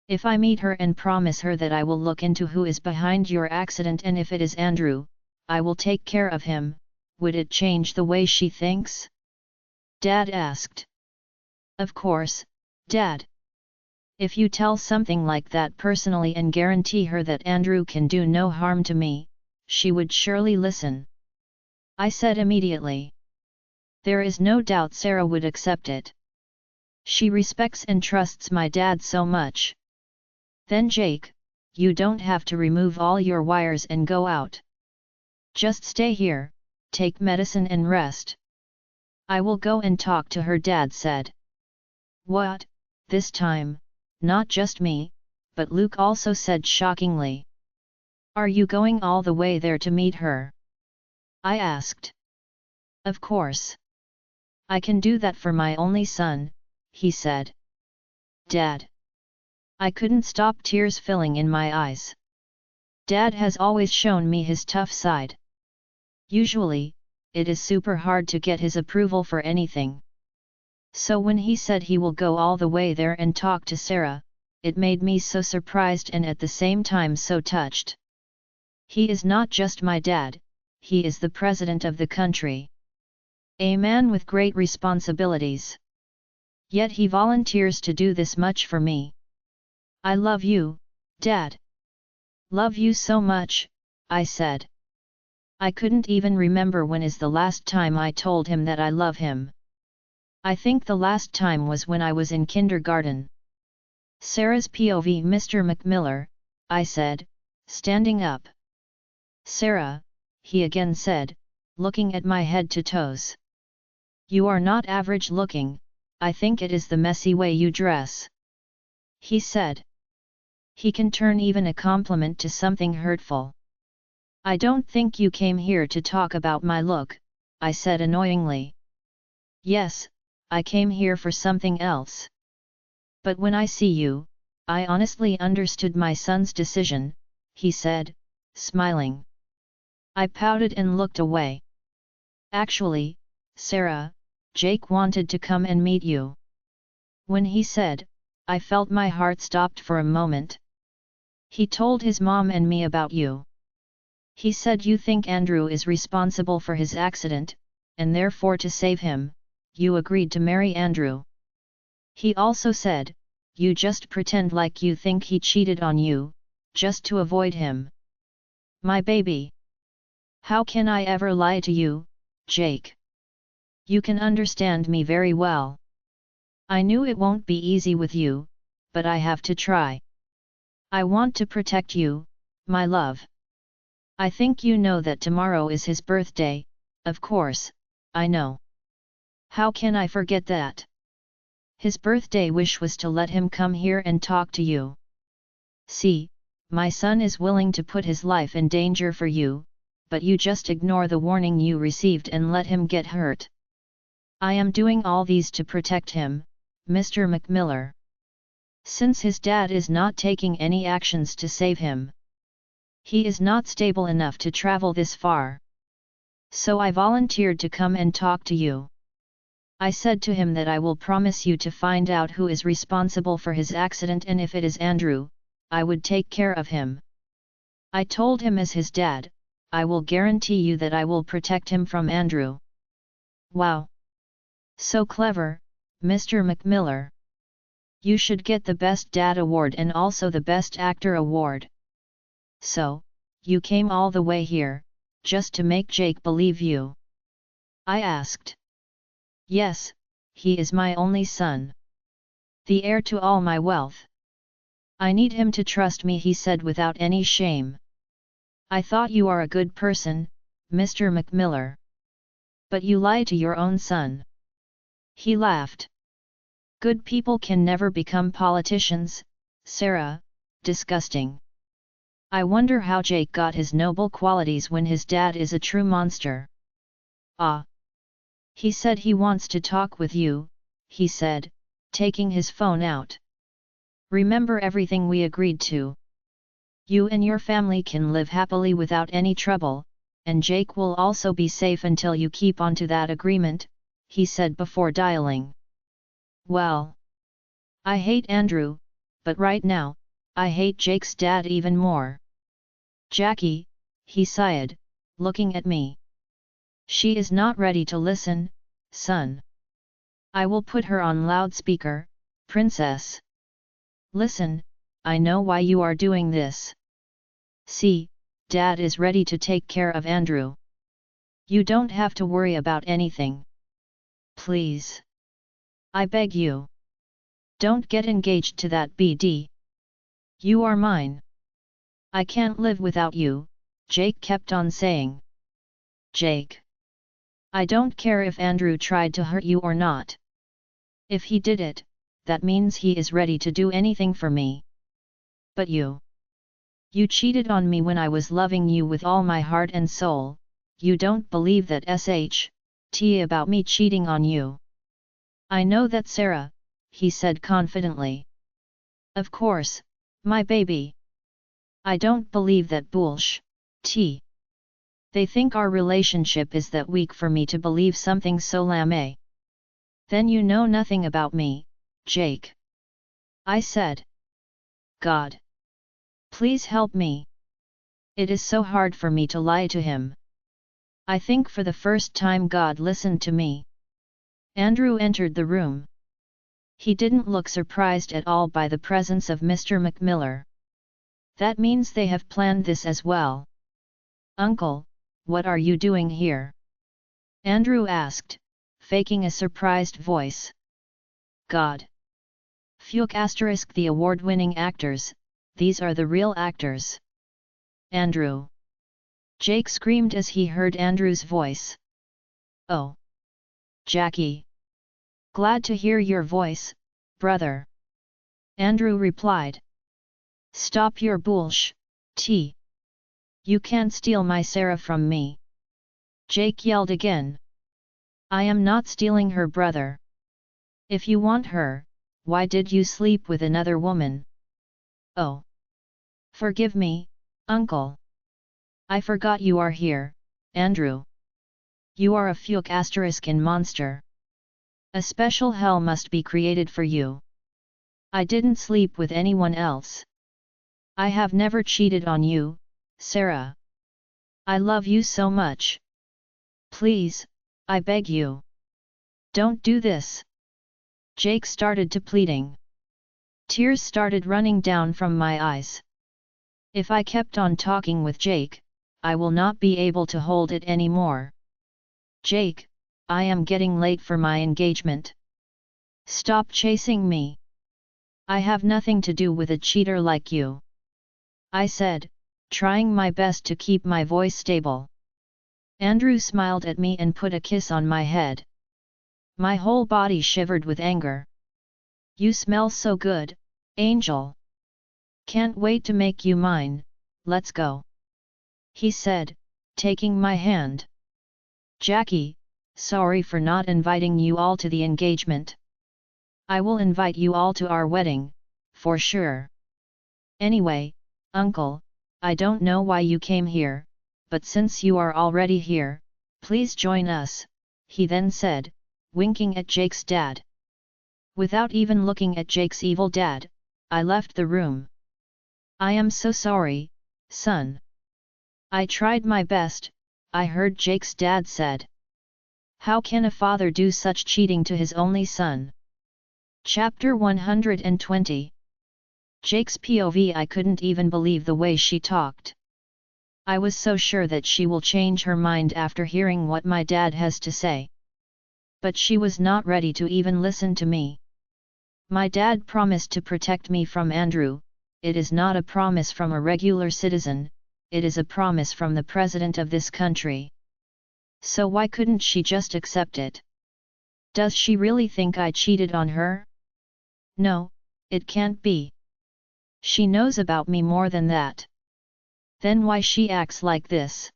If I meet her and promise her that I will look into who is behind your accident, and if it is Andrew, I will take care of him, would it change the way she thinks? Dad asked. Of course, Dad. If you tell something like that personally and guarantee her that Andrew can do no harm to me, she would surely listen. I said immediately. There is no doubt Sarah would accept it. She respects and trusts my dad so much. Then Jake, you don't have to remove all your wires and go out. Just stay here, take medicine and rest. I will go and talk to her, Dad said. What, this time, not just me, but Luke also said shockingly. Are you going all the way there to meet her? I asked. Of course. I can do that for my only son, he said. Dad. I couldn't stop tears filling in my eyes. Dad has always shown me his tough side. Usually, it is super hard to get his approval for anything. So when he said he will go all the way there and talk to Sarah, it made me so surprised and at the same time so touched. He is not just my dad, he is the president of the country. A man with great responsibilities. Yet he volunteers to do this much for me. I love you, Dad. Love you so much, I said. I couldn't even remember when is the last time I told him that I love him. I think the last time was when I was in kindergarten. Sarah's POV, Mr. McMiller, I said, standing up. Sarah, he again said, looking at my head to toes. You are not average looking, I think it is the messy way you dress. He said. He can turn even a compliment to something hurtful. I don't think you came here to talk about my look, I said annoyingly. Yes, I came here for something else. But when I see you, I honestly understood my son's decision, he said, smiling. I pouted and looked away. Actually, Sarah, Jake wanted to come and meet you. When he said, I felt my heart stopped for a moment. He told his mom and me about you. He said you think Andrew is responsible for his accident, and therefore to save him, you agreed to marry Andrew. He also said, you just pretend like you think he cheated on you, just to avoid him. My baby. How can I ever lie to you, Jake? You can understand me very well. I knew it won't be easy with you, but I have to try. I want to protect you, my love. I think you know that tomorrow is his birthday, of course, I know. How can I forget that? His birthday wish was to let him come here and talk to you. See, my son is willing to put his life in danger for you, but you just ignore the warning you received and let him get hurt. I am doing all these to protect him, Mr. McMiller. Since his dad is not taking any actions to save him. He is not stable enough to travel this far. So I volunteered to come and talk to you. I said to him that I will promise you to find out who is responsible for his accident, and if it is Andrew, I would take care of him. I told him as his dad, I will guarantee you that I will protect him from Andrew. Wow! So clever, Mr. McMiller. You should get the Best Dad Award and also the Best Actor Award. So, you came all the way here, just to make Jake believe you? I asked. Yes, he is my only son. The heir to all my wealth. I need him to trust me, he said without any shame. I thought you are a good person, Mr. McMiller. But you lie to your own son. He laughed. Good people can never become politicians, Sarah, disgusting. I wonder how Jake got his noble qualities when his dad is a true monster. Ah. He said he wants to talk with you, he said, taking his phone out. Remember everything we agreed to. You and your family can live happily without any trouble, and Jake will also be safe until you keep on to that agreement, he said before dialing. Well. I hate Andrew, but right now, I hate Jake's dad even more. Jackie, he sighed, looking at me. She is not ready to listen, son. I will put her on loudspeaker, princess. Listen, I know why you are doing this. See, Dad is ready to take care of Andrew. You don't have to worry about anything. Please. I beg you. Don't get engaged to that BD. You are mine. I can't live without you, Jake kept on saying. Jake. I don't care if Andrew tried to hurt you or not. If he did it, that means he is ready to do anything for me. But you. You cheated on me when I was loving you with all my heart and soul, you don't believe that SHT about me cheating on you. I know that, Sarah, he said confidently. Of course, my baby. I don't believe that bullshit. They think our relationship is that weak for me to believe something so lame. Then you know nothing about me, Jake. I said. God. Please help me. It is so hard for me to lie to him. I think for the first time God listened to me. Andrew entered the room. He didn't look surprised at all by the presence of Mr. McMiller. That means they have planned this as well. Uncle, what are you doing here? Andrew asked, faking a surprised voice. God. Fuck * the award-winning actors, these are the real actors. Andrew. Jake screamed as he heard Andrew's voice. Oh. Jackie. Glad to hear your voice, brother. Andrew replied. Stop your bullshit. You can't steal my Sarah from me. Jake yelled again. I am not stealing her, brother. If you want her, why did you sleep with another woman? Oh. Forgive me, uncle. I forgot you are here, Andrew. You are a fuck * monster. A special hell must be created for you. I didn't sleep with anyone else. I have never cheated on you, Sarah. I love you so much. Please, I beg you. Don't do this. Jake started to pleading. Tears started running down from my eyes. If I kept on talking with Jake, I will not be able to hold it anymore. Jake, I am getting late for my engagement. Stop chasing me. I have nothing to do with a cheater like you. I said, trying my best to keep my voice stable. Andrew smiled at me and put a kiss on my head. My whole body shivered with anger. You smell so good, Angel. Can't wait to make you mine, let's go. He said, taking my hand. Jackie, sorry for not inviting you all to the engagement. I will invite you all to our wedding, for sure. Anyway, Uncle, I don't know why you came here, but since you are already here, please join us, he then said, winking at Jake's dad. Without even looking at Jake's evil dad, I left the room. I am so sorry, son. I tried my best, I heard Jake's dad said. How can a father do such cheating to his only son? Chapter 120. Jake's POV. I couldn't even believe the way she talked. I was so sure that she will change her mind after hearing what my dad has to say. But she was not ready to even listen to me. My dad promised to protect me from Andrew. It is not a promise from a regular citizen, it is a promise from the president of this country. So why couldn't she just accept it? Does she really think I cheated on her? No, it can't be. She knows about me more than that. Then why she acts like this?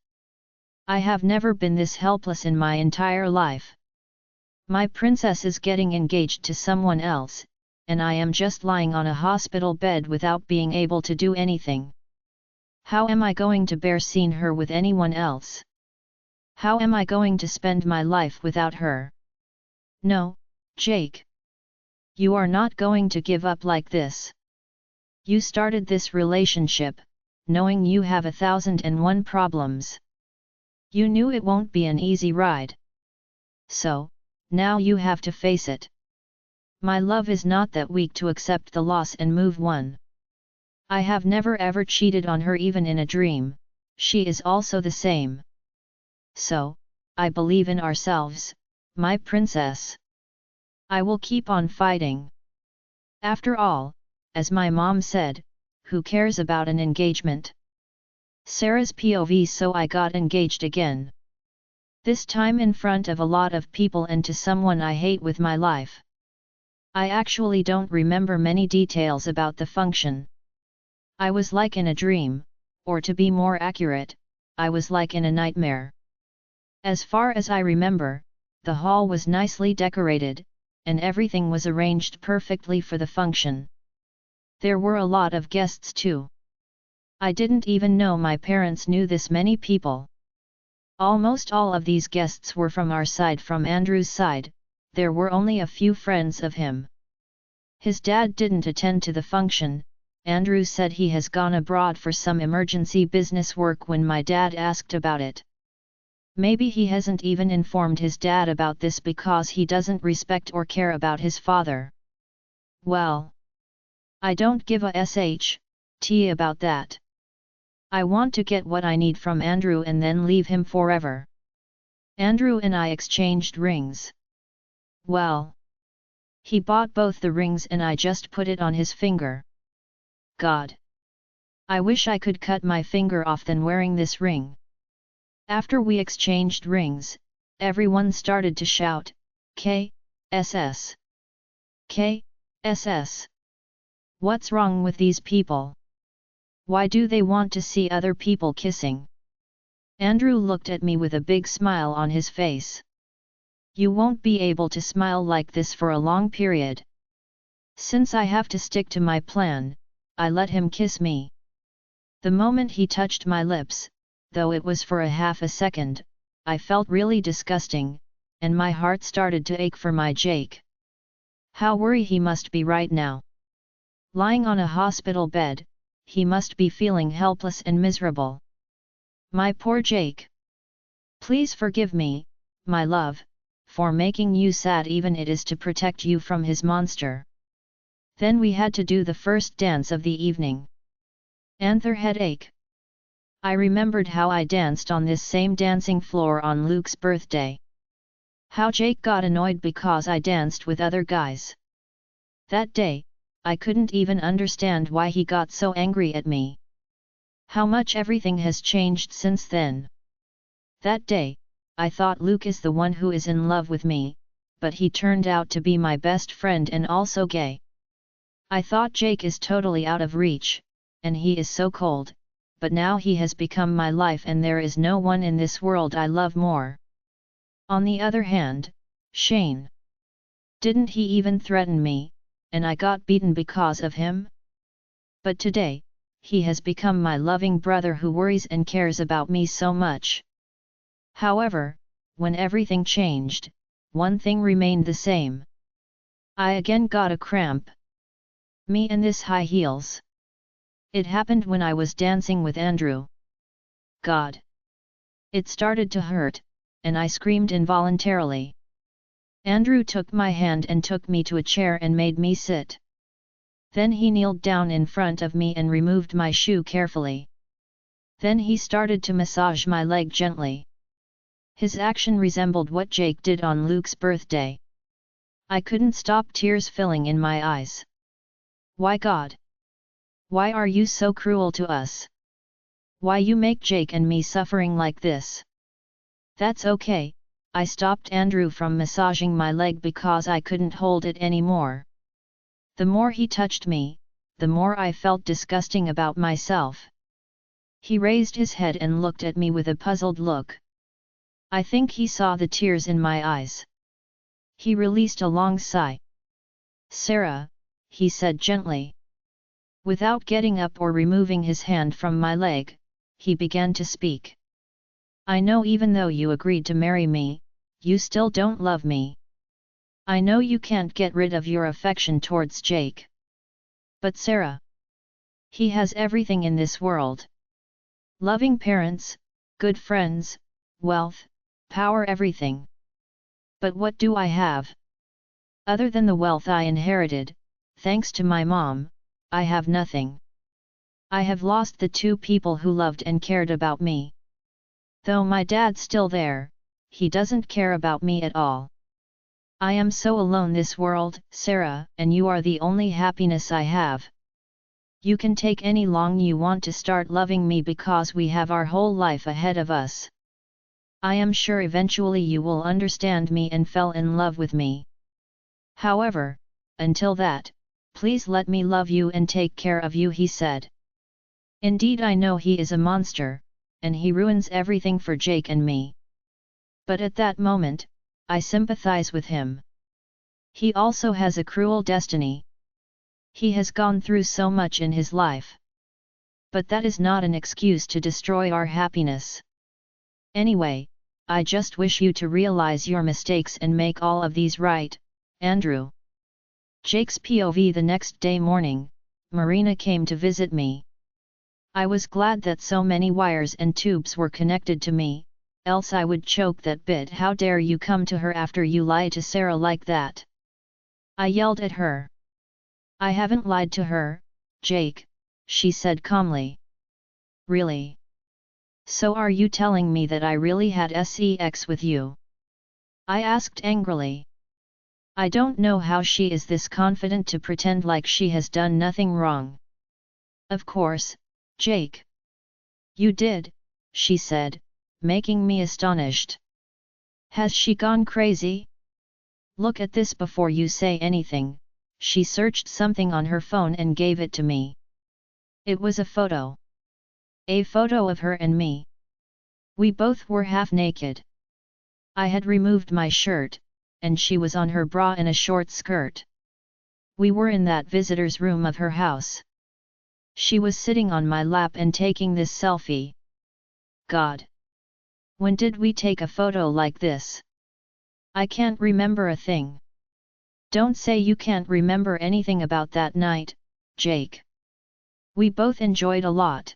I have never been this helpless in my entire life. My princess is getting engaged to someone else, and I am just lying on a hospital bed without being able to do anything. How am I going to bear seeing her with anyone else? How am I going to spend my life without her? No, Jake. You are not going to give up like this. You started this relationship, knowing you have 1,001 problems. You knew it won't be an easy ride. So, now you have to face it. My love is not that weak to accept the loss and move on. I have never ever cheated on her even in a dream, she is also the same. So, I believe in ourselves, my princess. I will keep on fighting. After all, as my mom said, who cares about an engagement? Sarah's POV, so I got engaged again. This time in front of a lot of people and to someone I hate with my life. I actually don't remember many details about the function. I was like in a dream, or to be more accurate, I was like in a nightmare. As far as I remember, the hall was nicely decorated, and everything was arranged perfectly for the function. There were a lot of guests too. I didn't even know my parents knew this many people. Almost all of these guests were from our side. From Andrew's side, there were only a few friends of him. His dad didn't attend to the function. Andrew said he has gone abroad for some emergency business work when my dad asked about it. Maybe he hasn't even informed his dad about this because he doesn't respect or care about his father. Well, I don't give a sh*t about that. I want to get what I need from Andrew and then leave him forever. Andrew and I exchanged rings. Well, he bought both the rings and I just put it on his finger. God! I wish I could cut my finger off than wearing this ring. After we exchanged rings, everyone started to shout, "KSS! KSS! What's wrong with these people? Why do they want to see other people kissing?" Andrew looked at me with a big smile on his face. You won't be able to smile like this for a long period. Since I have to stick to my plan, I let him kiss me. The moment he touched my lips, though it was for a half a second, I felt really disgusting, and my heart started to ache for my Jake. How worried he must be right now. Lying on a hospital bed, he must be feeling helpless and miserable. My poor Jake. Please forgive me, my love, for making you sad, even it is to protect you from his monster. Then we had to do the first dance of the evening. Anther headache. I remembered how I danced on this same dancing floor on Luke's birthday. How Jake got annoyed because I danced with other guys. That day, I couldn't even understand why he got so angry at me. How much everything has changed since then. That day, I thought Luke is the one who is in love with me, but he turned out to be my best friend and also gay. I thought Jake is totally out of reach, and he is so cold, but now he has become my life and there is no one in this world I love more. On the other hand, Shane. Didn't he even threaten me, and I got beaten because of him? But today, he has become my loving brother who worries and cares about me so much. However, when everything changed, one thing remained the same. I again got a cramp. Me and this high heels. It happened when I was dancing with Andrew. God! It started to hurt, and I screamed involuntarily. Andrew took my hand and took me to a chair and made me sit. Then he kneeled down in front of me and removed my shoe carefully. Then he started to massage my leg gently. His action resembled what Jake did on Luke's birthday. I couldn't stop tears filling in my eyes. Why, God? Why are you so cruel to us? Why you make Jake and me suffering like this? That's okay, I stopped Andrew from massaging my leg because I couldn't hold it anymore. The more he touched me, the more I felt disgusting about myself. He raised his head and looked at me with a puzzled look. I think he saw the tears in my eyes. He released a long sigh. Sarah, he said gently. Without getting up or removing his hand from my leg, he began to speak. I know even though you agreed to marry me, you still don't love me. I know you can't get rid of your affection towards Jake. But Sarah. He has everything in this world. Loving parents, good friends, wealth, power, everything. But what do I have? Other than the wealth I inherited, thanks to my mom, I have nothing. I have lost the two people who loved and cared about me. Though my dad's still there, he doesn't care about me at all. I am so alone this world, Sarah, and you are the only happiness I have. You can take any long you want to start loving me because we have our whole life ahead of us. I am sure eventually you will understand me and fall in love with me. However, until that, please let me love you and take care of you, he said. Indeed, I know he is a monster, and he ruins everything for Jake and me. But at that moment, I sympathize with him. He also has a cruel destiny. He has gone through so much in his life. But that is not an excuse to destroy our happiness. Anyway, I just wish you to realize your mistakes and make all of these right, Andrew. Jake's POV. The next day morning, Marina came to visit me. I was glad that so many wires and tubes were connected to me, else I would choke that bit. How dare you come to her after you lied to Sarah like that? I yelled at her. I haven't lied to her, Jake, she said calmly. Really? So are you telling me that I really had sex with you? I asked angrily. I don't know how she is this confident to pretend like she has done nothing wrong. Of course, Jake. You did, she said, making me astonished. Has she gone crazy? Look at this before you say anything. She searched something on her phone and gave it to me. It was a photo. A photo of her and me. We both were half naked. I had removed my shirt, and she was on her bra and a short skirt. We were in that visitor's room of her house. She was sitting on my lap and taking this selfie. God! When did we take a photo like this? I can't remember a thing. Don't say you can't remember anything about that night, Jake. We both enjoyed a lot.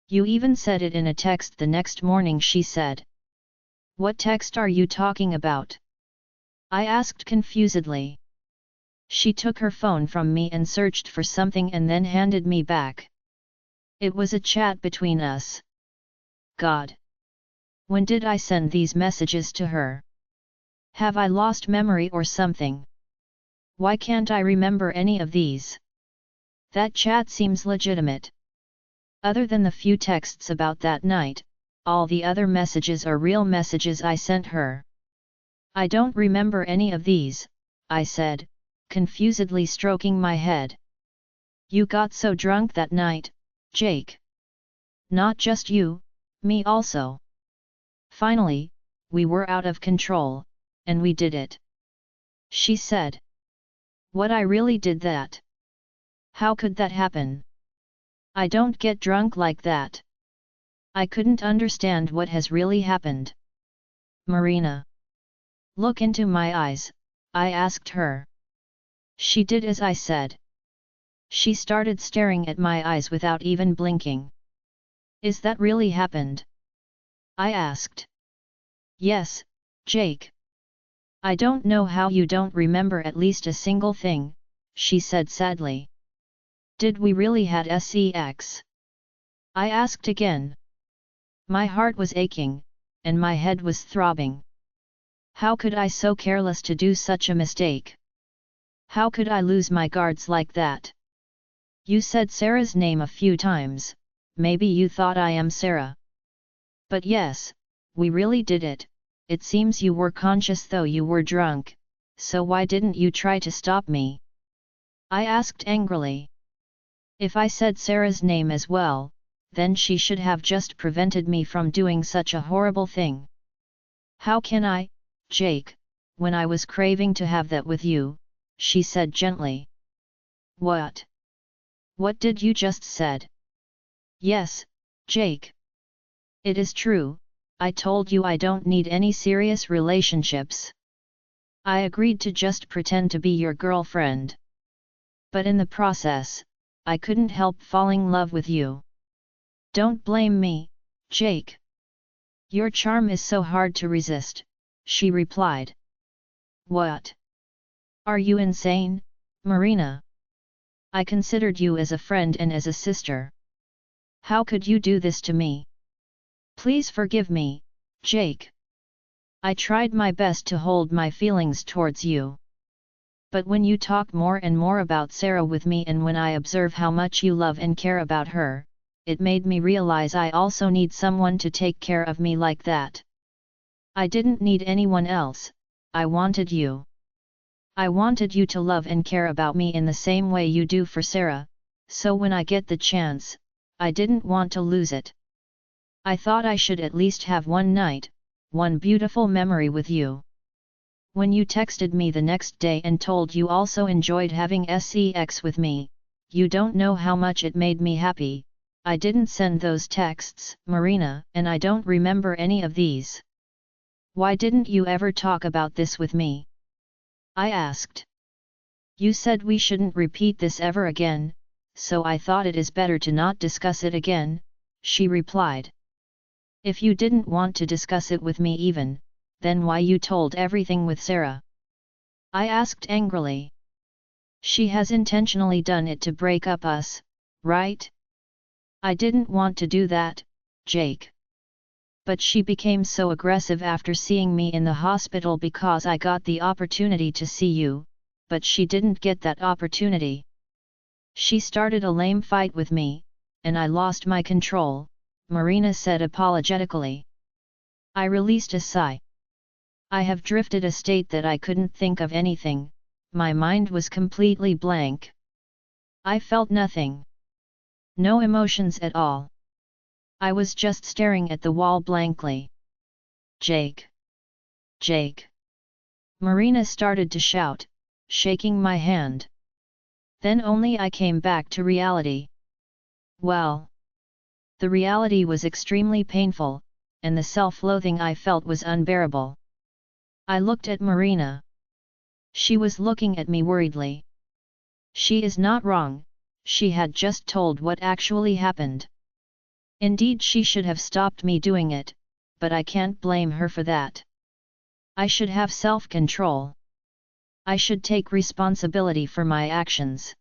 You even said it in a text the next morning, she said. What text are you talking about? I asked confusedly. She took her phone from me and searched for something and then handed me back. It was a chat between us. God! When did I send these messages to her? Have I lost memory or something? Why can't I remember any of these? That chat seems legitimate. Other than the few texts about that night, all the other messages are real messages I sent her. I don't remember any of these, I said, confusedly stroking my head. You got so drunk that night, Jake. Not just you, me also. Finally, we were out of control, and we did it. She said. What, I really did that? How could that happen? I don't get drunk like that. I couldn't understand what has really happened. Marina. Look into my eyes, I asked her. She did as I said. She started staring at my eyes without even blinking. Is that really happened? I asked. Yes, Jake. I don't know how you don't remember at least a single thing, she said sadly. Did we really had sex? I asked again. My heart was aching, and my head was throbbing. How could I so careless to do such a mistake? How could I lose my guards like that? You said Sarah's name a few times, maybe you thought I am Sarah. But yes, we really did it. It seems you were conscious though you were drunk, so why didn't you try to stop me? I asked angrily. If I said Sarah's name as well, then she should have just prevented me from doing such a horrible thing. How can I, Jake, when I was craving to have that with you, she said gently. What? What did you just said? Yes, Jake. It is true, I told you I don't need any serious relationships. I agreed to just pretend to be your girlfriend. But in the process, I couldn't help falling in love with you. Don't blame me, Jake. Your charm is so hard to resist, she replied. What? Are you insane, Marina? I considered you as a friend and as a sister. How could you do this to me? Please forgive me, Jake. I tried my best to hold my feelings towards you. But when you talk more and more about Sarah with me and when I observe how much you love and care about her, it made me realize I also need someone to take care of me like that. I didn't need anyone else, I wanted you. I wanted you to love and care about me in the same way you do for Sarah, so when I get the chance, I didn't want to lose it. I thought I should at least have one night, one beautiful memory with you. When you texted me the next day and told you also enjoyed having sex with me, you don't know how much it made me happy. I didn't send those texts, Marina, and I don't remember any of these. Why didn't you ever talk about this with me? I asked. You said we shouldn't repeat this ever again, so I thought it is better to not discuss it again, she replied. If you didn't want to discuss it with me even, then why you told everything with Sarah? I asked angrily. She has intentionally done it to break up us, right? I didn't want to do that, Jake. But she became so aggressive after seeing me in the hospital because I got the opportunity to see you, but she didn't get that opportunity. She started a lame fight with me, and I lost my control, Marina said apologetically. I released a sigh. I have drifted a state that I couldn't think of anything, my mind was completely blank. I felt nothing. No emotions at all. I was just staring at the wall blankly. Jake! Jake! Marina started to shout, shaking my hand. Then only I came back to reality. Well. The reality was extremely painful, and the self-loathing I felt was unbearable. I looked at Marina. She was looking at me worriedly. She is not wrong, she had just told what actually happened. Indeed, she should have stopped me doing it, but I can't blame her for that. I should have self-control. I should take responsibility for my actions.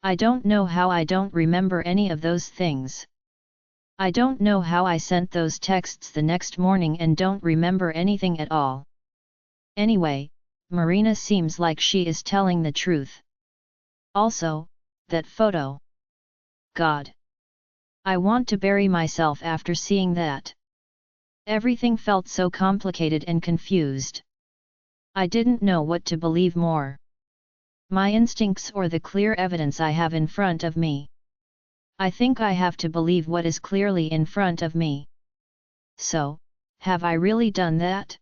I don't know how I don't remember any of those things. I don't know how I sent those texts the next morning and don't remember anything at all. Anyway, Marina seems like she is telling the truth. Also, that photo. God! I want to bury myself after seeing that. Everything felt so complicated and confused. I didn't know what to believe more. My instincts or the clear evidence I have in front of me. I think I have to believe what is clearly in front of me. So, have I really done that?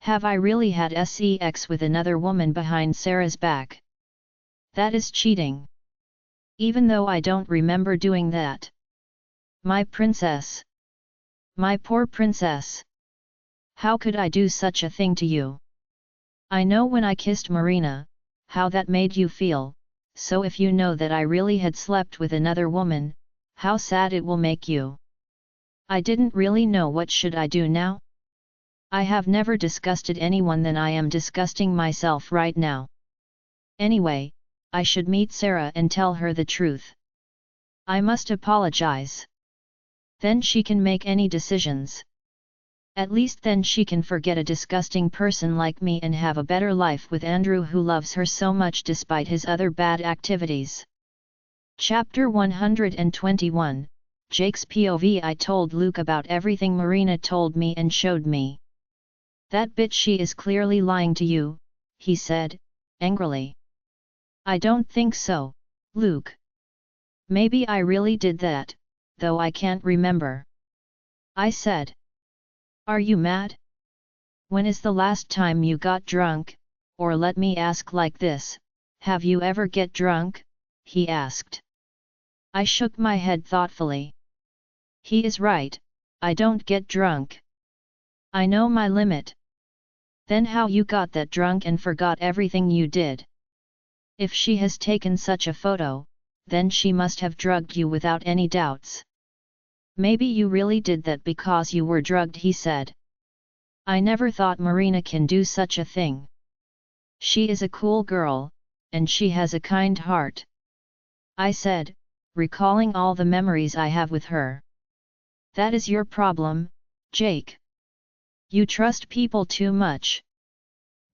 Have I really had sex with another woman behind Sarah's back? That is cheating. Even though I don't remember doing that. My princess. My poor princess. How could I do such a thing to you? I know when I kissed Marina, how that made you feel, so if you know that I really had slept with another woman, how sad it will make you. I didn't really know what should I do now? I have never disgusted anyone than I am disgusting myself right now. Anyway, I should meet Sarah and tell her the truth. I must apologize. Then she can make any decisions. At least then she can forget a disgusting person like me and have a better life with Andrew who loves her so much despite his other bad activities. Chapter 121, Jake's POV. I told Luke about everything Marina told me and showed me. That bitch, she is clearly lying to you, he said, angrily. I don't think so, Luke. Maybe I really did that, though I can't remember. I said. Are you mad? When is the last time you got drunk, or let me ask like this, have you ever get drunk? He asked. I shook my head thoughtfully. He is right, I don't get drunk. I know my limit. Then how you got that drunk and forgot everything you did? If she has taken such a photo, then she must have drugged you without any doubts. Maybe you really did that because you were drugged, he said. I never thought Marina can do such a thing. She is a cool girl, and she has a kind heart. I said, recalling all the memories I have with her. That is your problem, Jake. You trust people too much.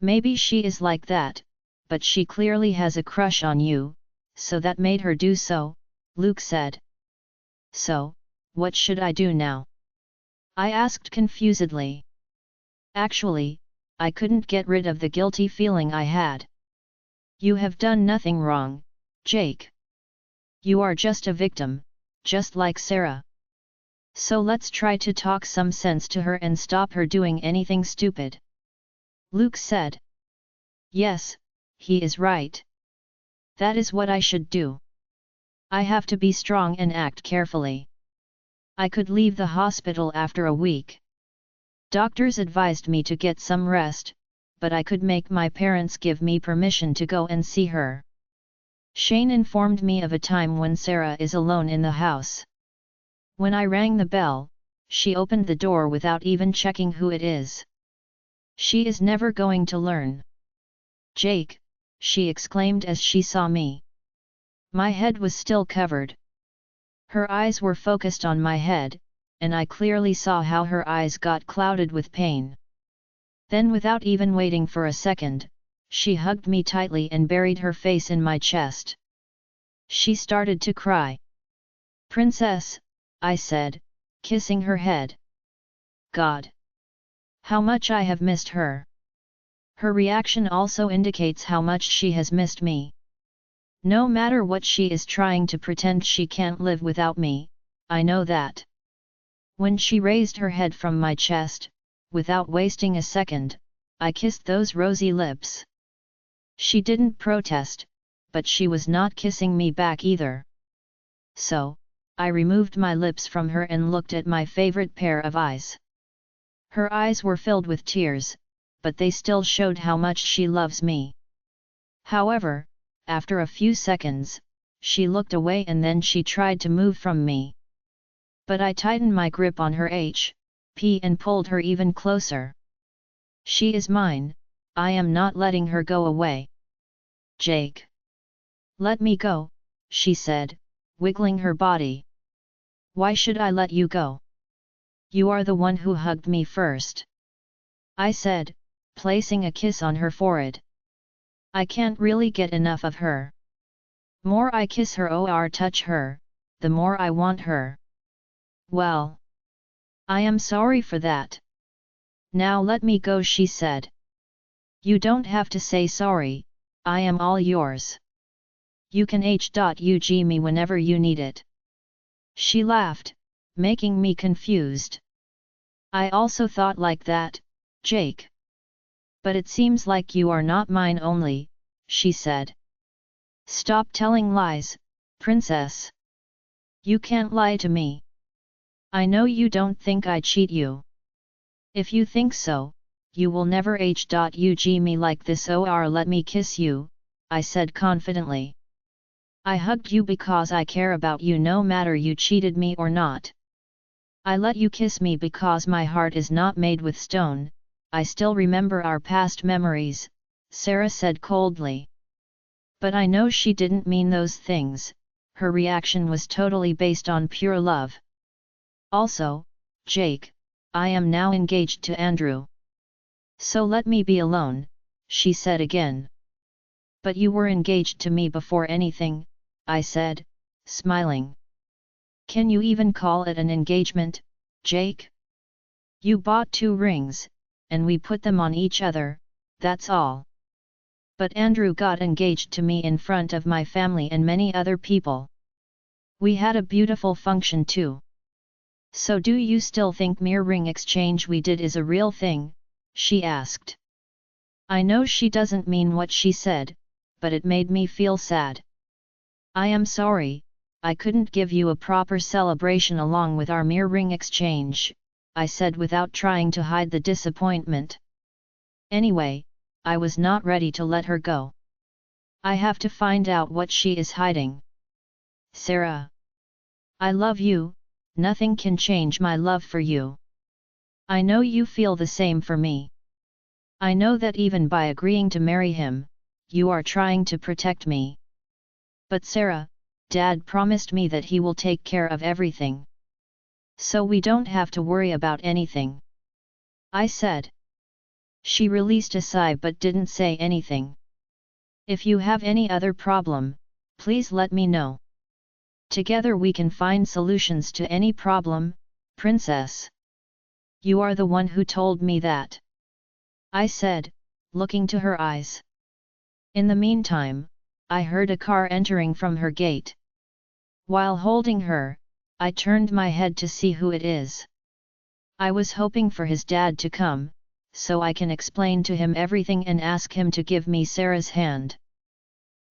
Maybe she is like that, but she clearly has a crush on you, so that made her do so, Luke said. So, what should I do now? I asked confusedly. Actually, I couldn't get rid of the guilty feeling I had. You have done nothing wrong, Jake. You are just a victim, just like Sarah. So let's try to talk some sense to her and stop her doing anything stupid. Luke said. Yes, he is right. That is what I should do. I have to be strong and act carefully. I could leave the hospital after a week. Doctors advised me to get some rest, but I could make my parents give me permission to go and see her. Shane informed me of a time when Sarah is alone in the house. When I rang the bell, she opened the door without even checking who it is. She is never going to learn. Jake, she exclaimed as she saw me. My head was still covered. Her eyes were focused on my head, and I clearly saw how her eyes got clouded with pain. Then, without even waiting for a second, she hugged me tightly and buried her face in my chest. She started to cry. Princess, I said, kissing her head. God! How much I have missed her! Her reaction also indicates how much she has missed me. No matter what she is trying to pretend, she can't live without me, I know that. When she raised her head from my chest, without wasting a second, I kissed those rosy lips. She didn't protest, but she was not kissing me back either. So, I removed my lips from her and looked at my favorite pair of eyes. Her eyes were filled with tears, but they still showed how much she loves me. However, after a few seconds, she looked away and then she tried to move from me. But I tightened my grip on her HP and pulled her even closer. She is mine, I am not letting her go away. Jake. Let me go, she said, wiggling her body. Why should I let you go? You are the one who hugged me first. I said, placing a kiss on her forehead. I can't really get enough of her. More I kiss her or touch her, the more I want her. Well, I am sorry for that. Now let me go, she said. You don't have to say sorry, I am all yours. You can hug me whenever you need it. She laughed, making me confused. I also thought like that, Jake. But it seems like you are not mine only, she said. Stop telling lies, princess. You can't lie to me. I know you don't think I cheat you. If you think so, you will never hug me like this or let me kiss you, I said confidently. I hugged you because I care about you no matter you cheated me or not. I let you kiss me because my heart is not made with stone, I still remember our past memories, Sarah said coldly. But I know she didn't mean those things, her reaction was totally based on pure love. Also, Jake, I am now engaged to Andrew. So let me be alone, she said again. But you were engaged to me before anything, I said, smiling. Can you even call it an engagement, Jake? You bought 2 rings, and we put them on each other, that's all. But Andrew got engaged to me in front of my family and many other people. We had a beautiful function too. So do you still think mere ring exchange we did is a real thing? She asked. I know she doesn't mean what she said, but it made me feel sad. I am sorry, I couldn't give you a proper celebration along with our mere ring exchange, I said without trying to hide the disappointment. Anyway, I was not ready to let her go. I have to find out what she is hiding. Sarah. I love you, nothing can change my love for you. I know you feel the same for me. I know that even by agreeing to marry him, you are trying to protect me. But Sarah, Dad promised me that he will take care of everything. So we don't have to worry about anything. I said. She released a sigh but didn't say anything. If you have any other problem, please let me know. Together we can find solutions to any problem, Princess. You are the one who told me that. I said, looking to her eyes. In the meantime, I heard a car entering from her gate. While holding her, I turned my head to see who it is. I was hoping for his dad to come, so I can explain to him everything and ask him to give me Sarah's hand.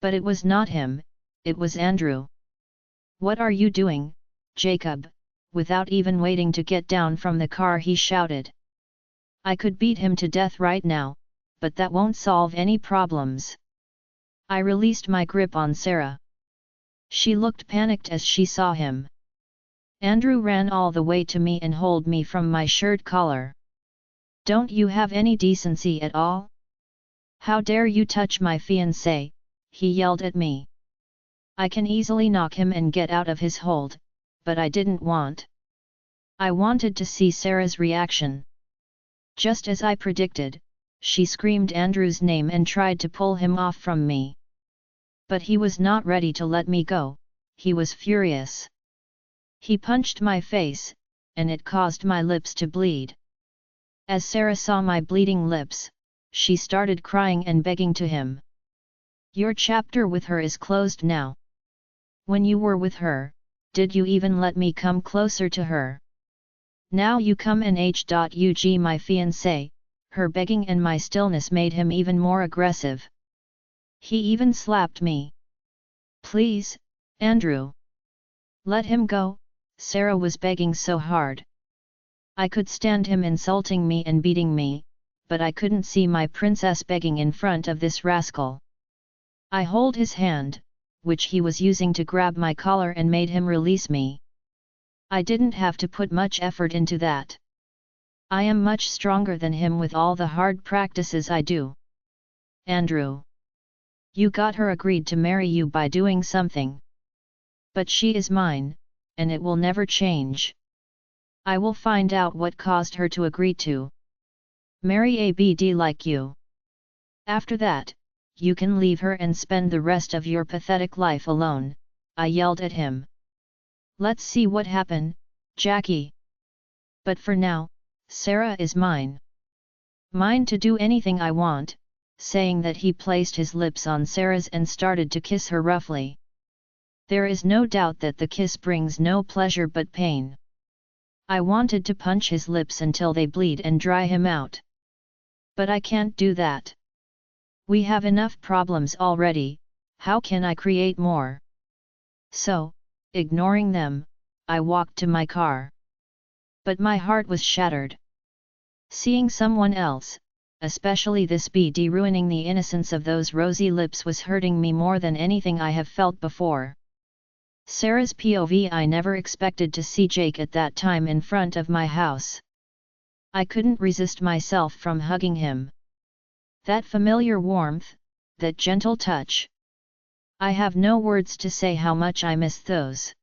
But it was not him, it was Andrew. What are you doing, Jacob? Without even waiting to get down from the car he shouted. I could beat him to death right now, but that won't solve any problems. I released my grip on Sarah. She looked panicked as she saw him. Andrew ran all the way to me and held me from my shirt collar. Don't you have any decency at all? How dare you touch my fiancé, he yelled at me. I can easily knock him and get out of his hold, but I didn't want. I wanted to see Sarah's reaction. Just as I predicted, she screamed Andrew's name and tried to pull him off from me. But he was not ready to let me go, he was furious. He punched my face, and it caused my lips to bleed. As Sarah saw my bleeding lips, she started crying and begging to him. Your chapter with her is closed now. When you were with her, did you even let me come closer to her? Now you come and h.ug my fiancé. Her begging and my stillness made him even more aggressive. He even slapped me. Please, Andrew. Let him go, Sarah was begging so hard. I could stand him insulting me and beating me, but I couldn't see my princess begging in front of this rascal. I hold his hand, which he was using to grab my collar, and made him release me. I didn't have to put much effort into that. I am much stronger than him with all the hard practices I do. Andrew. You got her agreed to marry you by doing something. But she is mine, and it will never change. I will find out what caused her to agree to marry a BD like you. After that, you can leave her and spend the rest of your pathetic life alone, I yelled at him. Let's see what happens, Jackie. But for now, Sarah is mine. Mine to do anything I want, saying that he placed his lips on Sarah's and started to kiss her roughly. There is no doubt that the kiss brings no pleasure but pain. I wanted to punch his lips until they bleed and dry him out. But I can't do that. We have enough problems already, how can I create more? So, ignoring them, I walked to my car. But my heart was shattered. Seeing someone else, especially this BD, ruining the innocence of those rosy lips was hurting me more than anything I have felt before. Sarah's POV. I never expected to see Jake at that time in front of my house. I couldn't resist myself from hugging him. That familiar warmth, that gentle touch. I have no words to say how much I miss those.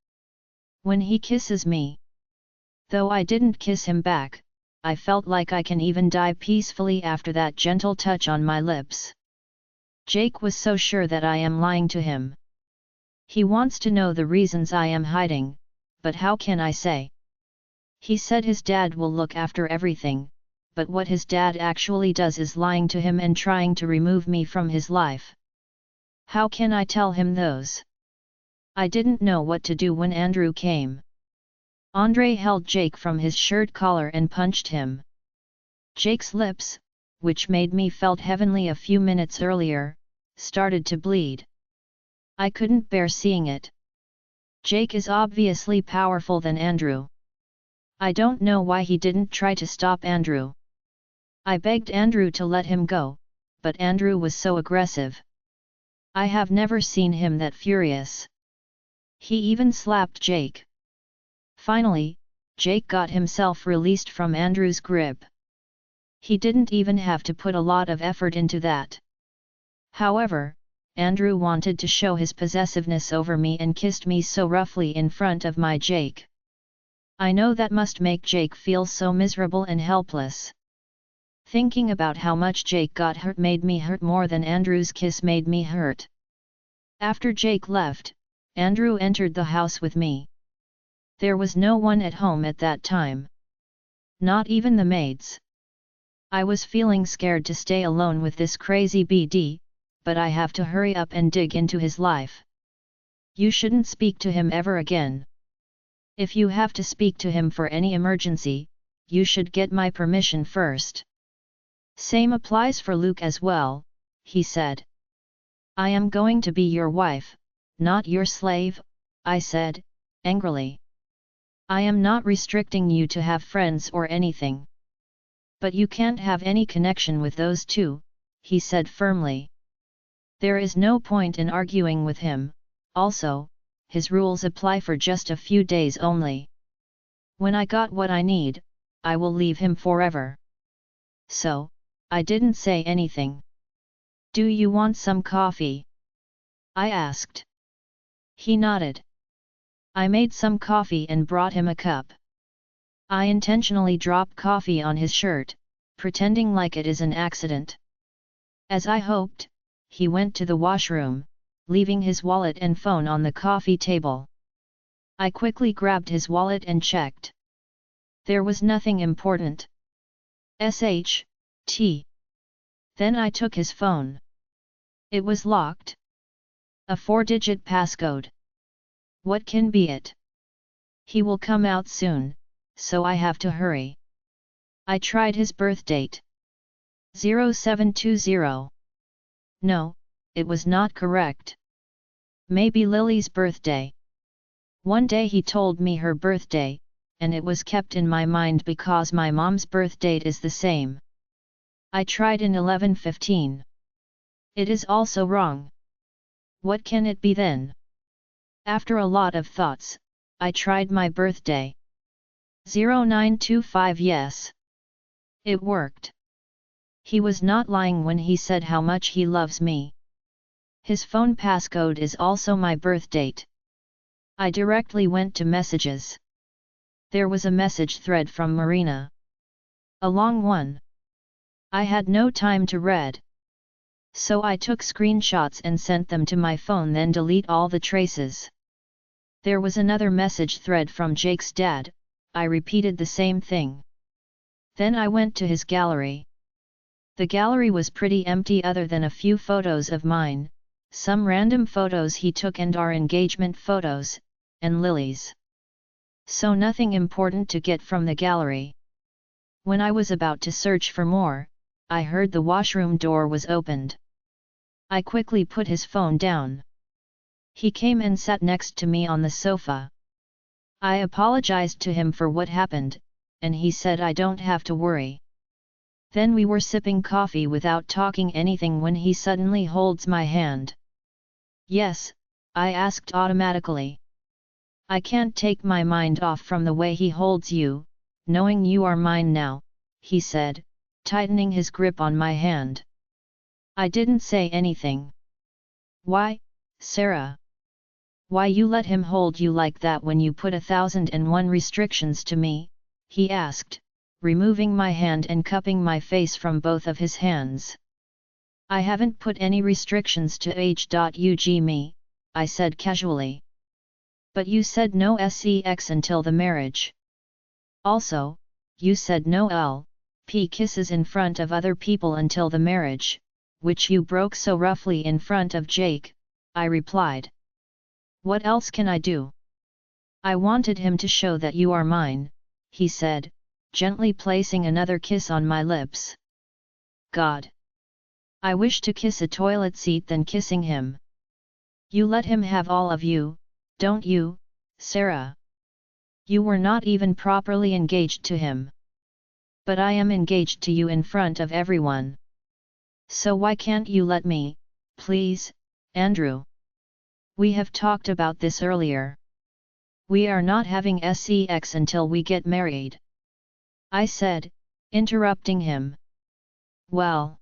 When he kisses me. Though I didn't kiss him back, I felt like I can even die peacefully after that gentle touch on my lips. Jake was so sure that I am lying to him. He wants to know the reasons I am hiding, but how can I say? He said his dad will look after everything, but what his dad actually does is lying to him and trying to remove me from his life. How can I tell him those? I didn't know what to do when Andrew came. Andre held Jake from his shirt collar and punched him. Jake's lips, which made me felt heavenly a few minutes earlier, started to bleed. I couldn't bear seeing it. Jake is obviously powerful than Andrew. I don't know why he didn't try to stop Andrew. I begged Andrew to let him go, but Andrew was so aggressive. I have never seen him that furious. He even slapped Jake. Finally, Jake got himself released from Andrew's grip. He didn't even have to put a lot of effort into that. However, Andrew wanted to show his possessiveness over me and kissed me so roughly in front of my Jake. I know that must make Jake feel so miserable and helpless. Thinking about how much Jake got hurt made me hurt more than Andrew's kiss made me hurt. After Jake left, Andrew entered the house with me. There was no one at home at that time. Not even the maids. I was feeling scared to stay alone with this crazy BD, but I have to hurry up and dig into his life. You shouldn't speak to him ever again. If you have to speak to him for any emergency, you should get my permission first. Same applies for Luke as well, he said. I am going to be your wife, not your slave, I said, angrily. I am not restricting you to have friends or anything. But you can't have any connection with those two, he said firmly. There is no point in arguing with him, also, his rules apply for just a few days only. When I got what I need, I will leave him forever. So, I didn't say anything. Do you want some coffee? I asked. He nodded. I made some coffee and brought him a cup. I intentionally drop coffee on his shirt, pretending like it is an accident. As I hoped, he went to the washroom, leaving his wallet and phone on the coffee table. I quickly grabbed his wallet and checked. There was nothing important. SHT. Then I took his phone. It was locked. A 4-digit passcode. What can be it? He will come out soon, so I have to hurry. I tried his birth date. 0720. No, it was not correct. Maybe Lily's birthday. One day he told me her birthday, and it was kept in my mind because my mom's birth date is the same. I tried in 1115. It is also wrong. What can it be then? After a lot of thoughts, I tried my birthday. 0925. Yes. It worked. He was not lying when he said how much he loves me. His phone passcode is also my birth date. I directly went to messages. There was a message thread from Marina. A long one. I had no time to read. So I took screenshots and sent them to my phone, then delete all the traces. There was another message thread from Jake's dad. I repeated the same thing. Then I went to his gallery. The gallery was pretty empty other than a few photos of mine, some random photos he took and our engagement photos, and Lily's. So nothing important to get from the gallery. When I was about to search for more, I heard the washroom door was opened. I quickly put his phone down. He came and sat next to me on the sofa. I apologized to him for what happened, and he said I don't have to worry. Then we were sipping coffee without talking anything when he suddenly holds my hand. Yes, I asked automatically. I can't take my mind off from the way he holds you, knowing you are mine now, he said, tightening his grip on my hand. I didn't say anything. Why, Sarah? Why you let him hold you like that when you put 1001 restrictions to me? He asked, removing my hand and cupping my face from both of his hands. I haven't put any restrictions to age. Me, I said casually. But you said no sex until the marriage. Also, you said no LP kisses in front of other people until the marriage, which you broke so roughly in front of Jake, I replied. What else can I do? I wanted him to show that you are mine, he said, gently placing another kiss on my lips. God! I wish to kiss a toilet seat than kissing him. You let him have all of you, don't you, Sarah? You were not even properly engaged to him. But I am engaged to you in front of everyone. So why can't you let me, please, Andrew? We have talked about this earlier. We are not having sex until we get married. I said, interrupting him. Well,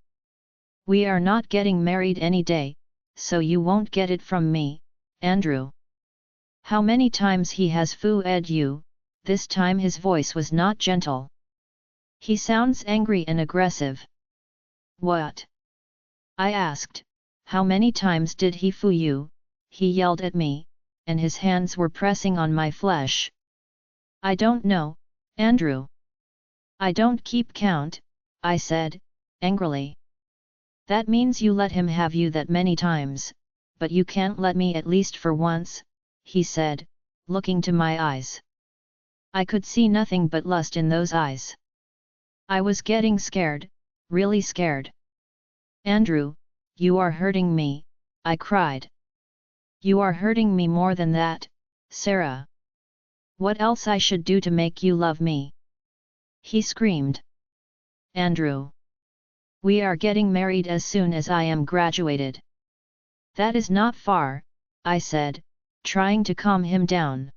we are not getting married any day, so you won't get it from me, Andrew. How many times he has fooed you? This time his voice was not gentle. He sounds angry and aggressive. What? I asked, how many times did he foo you? He yelled at me, and his hands were pressing on my flesh. I don't know, Andrew. I don't keep count, I said, angrily. That means you let him have you that many times, but you can't let me at least for once, he said, looking to my eyes. I could see nothing but lust in those eyes. I was getting scared, really scared. Andrew, you are hurting me, I cried. You are hurting me more than that, Sarah. What else I should do to make you love me? He screamed. Andrew. We are getting married as soon as I am graduated. That is not far, I said, trying to calm him down.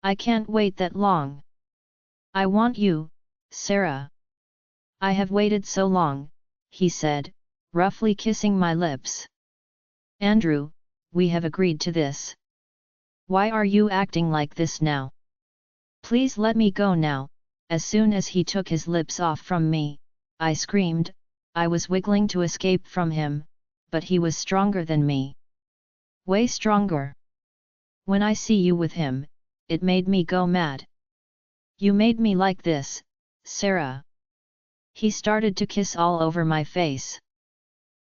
I can't wait that long. I want you, Sarah. I have waited so long, he said, roughly kissing my lips. Andrew, we have agreed to this. Why are you acting like this now? Please let me go now. As soon as he took his lips off from me, I screamed. I was wiggling to escape from him, but he was stronger than me. Way stronger. When I see you with him, it made me go mad. You made me like this, Sarah. He started to kiss all over my face.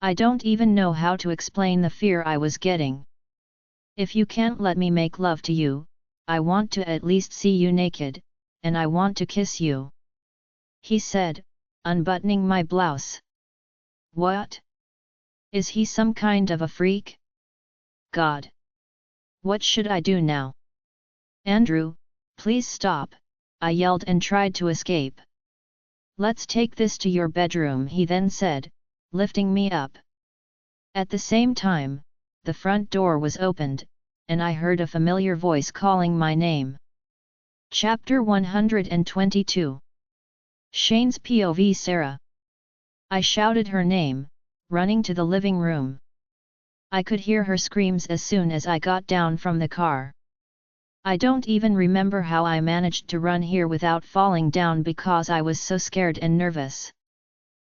I don't even know how to explain the fear I was getting. If you can't let me make love to you, I want to at least see you naked, and I want to kiss you. He said, unbuttoning my blouse. What? Is he some kind of a freak? God! What should I do now? Andrew, please stop, I yelled and tried to escape. Let's take this to your bedroom, he then said, lifting me up. At the same time, the front door was opened, and I heard a familiar voice calling my name. Chapter 122. Shane's POV. Sarah. I shouted her name, running to the living room. I could hear her screams as soon as I got down from the car. I don't even remember how I managed to run here without falling down because I was so scared and nervous.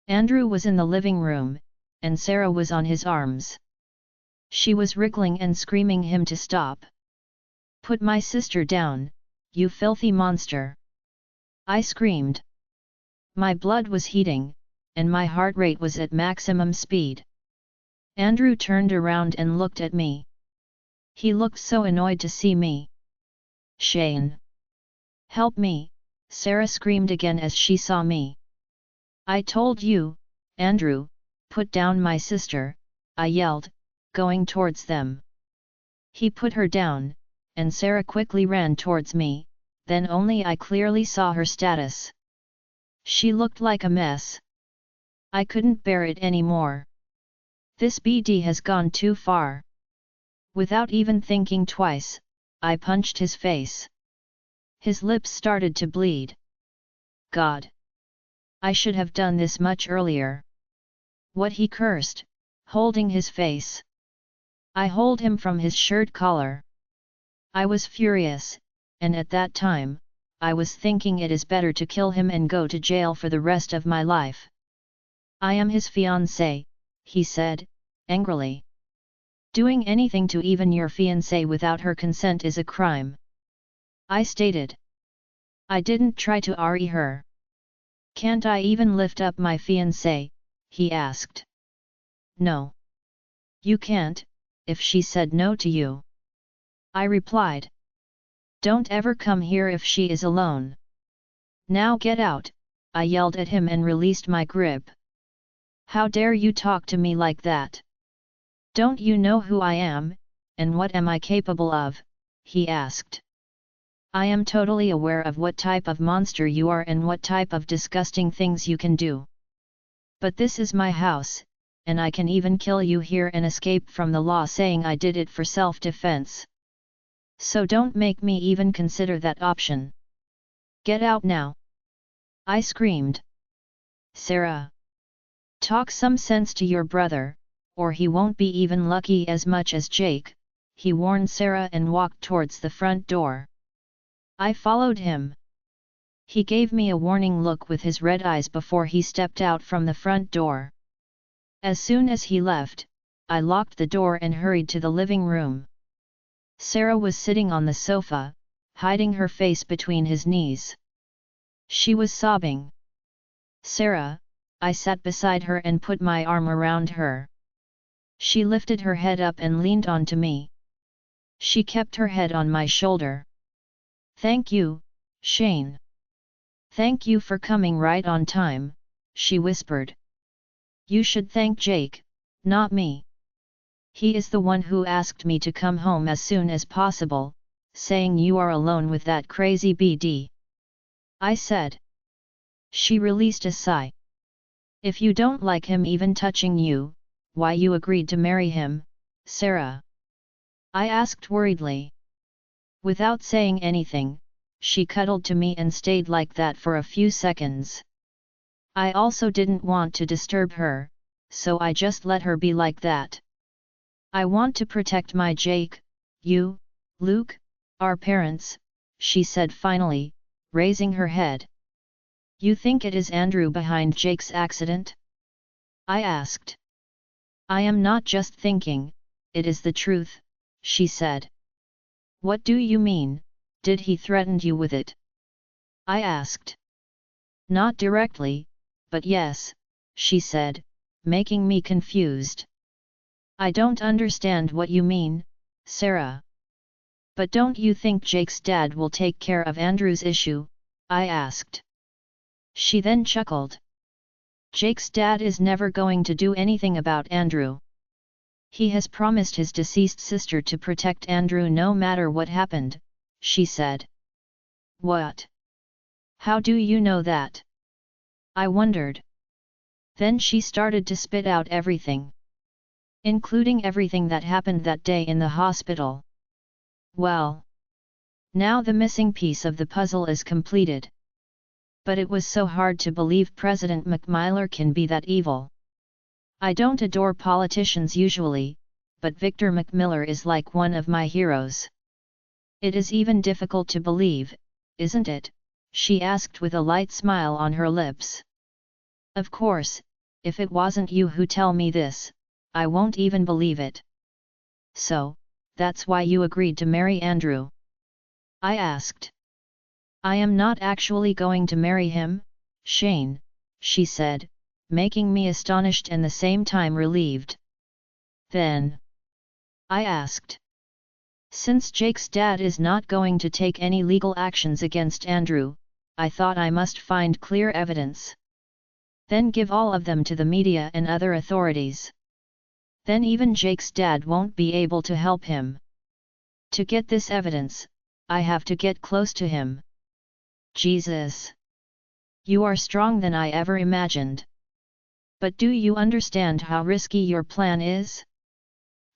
Andrew was in the living room, and Sarah was on his arms. She was wriggling and screaming him to stop. Put my sister down, you filthy monster! I screamed. My blood was heating, and my heart rate was at maximum speed. Andrew turned around and looked at me. He looked so annoyed to see me. Shane! Help me! Sarah screamed again as she saw me. I told you, Andrew, put down my sister, I yelled, going towards them. He put her down, and Sarah quickly ran towards me, then only I clearly saw her status. She looked like a mess. I couldn't bear it anymore. This BD has gone too far. Without even thinking twice, I punched his face. His lips started to bleed. God! I should have done this much earlier. What, he cursed, holding his face. I hold him from his shirt collar. I was furious, and at that time, I was thinking it is better to kill him and go to jail for the rest of my life. I am his fiancé, he said, angrily. Doing anything to even your fiancée without her consent is a crime, I stated. I didn't try to RE her. Can't I even lift up my fiancée? He asked. No. You can't, if she said no to you, I replied. Don't ever come here if she is alone. Now get out, I yelled at him and released my grip. How dare you talk to me like that? Don't you know who I am, and what am I capable of? He asked. I am totally aware of what type of monster you are and what type of disgusting things you can do. But this is my house, and I can even kill you here and escape from the law saying I did it for self-defense. So don't make me even consider that option. Get out now! I screamed. Sarah! Talk some sense to your brother, or he won't be even lucky as much as Jake, he warned Sarah and walked towards the front door. I followed him. He gave me a warning look with his red eyes before he stepped out from the front door. As soon as he left, I locked the door and hurried to the living room. Sarah was sitting on the sofa, hiding her face between his knees. She was sobbing. Sarah, I sat beside her and put my arm around her. She lifted her head up and leaned onto me. She kept her head on my shoulder. Thank you, Shane. Thank you for coming right on time, she whispered. You should thank Jake, not me. He is the one who asked me to come home as soon as possible, saying you are alone with that crazy BD. I said. She released a sigh. If you don't like him even touching you, why you agreed to marry him, Sarah? I asked worriedly. Without saying anything, she cuddled to me and stayed like that for a few seconds. I also didn't want to disturb her, so I just let her be like that. I want to protect my Jake, you, Luke, our parents, she said finally, raising her head. You think it is Andrew behind Jake's accident? I asked. I am not just thinking, it is the truth, she said. What do you mean, did he threaten you with it? I asked. Not directly, but yes, she said, making me confused. I don't understand what you mean, Sarah. But don't you think Jake's dad will take care of Andrew's issue? I asked. She then chuckled. Jake's dad is never going to do anything about Andrew. He has promised his deceased sister to protect Andrew no matter what happened, she said. What? How do you know that? I wondered. Then she started to spit out everything. Including everything that happened that day in the hospital. Well. Now the missing piece of the puzzle is completed. But it was so hard to believe President McMillan can be that evil. I don't adore politicians usually, but Victor McMillan is like one of my heroes. It is even difficult to believe, isn't it? She asked with a light smile on her lips. Of course, if it wasn't you who tell me this, I won't even believe it. So, that's why you agreed to marry Andrew? I asked. I am not actually going to marry him, Shane, she said, making me astonished and the same time relieved. Then? I asked. Since Jake's dad is not going to take any legal actions against Andrew, I thought I must find clear evidence. Then give all of them to the media and other authorities. Then even Jake's dad won't be able to help him. To get this evidence, I have to get close to him. Jesus! You are strong than I ever imagined. But do you understand how risky your plan is?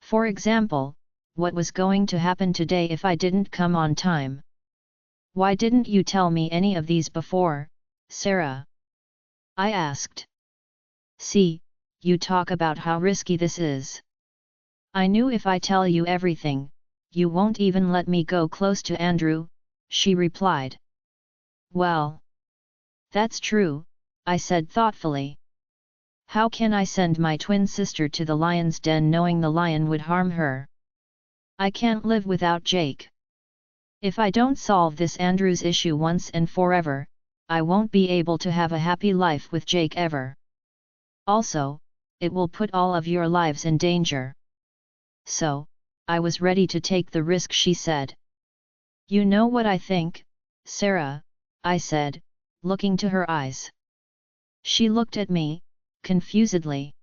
For example, what was going to happen today if I didn't come on time? Why didn't you tell me any of these before, Sarah? I asked. See, you talk about how risky this is. I knew if I tell you everything, you won't even let me go close to Andrew, she replied. Well. That's true, I said thoughtfully. How can I send my twin sister to the lion's den knowing the lion would harm her? I can't live without Jake. If I don't solve this Andrew's issue once and forever, I won't be able to have a happy life with Jake ever. Also, it will put all of your lives in danger. So, I was ready to take the risk, she said. You know what I think, Sarah, I said, looking to her eyes. She looked at me, confusedly.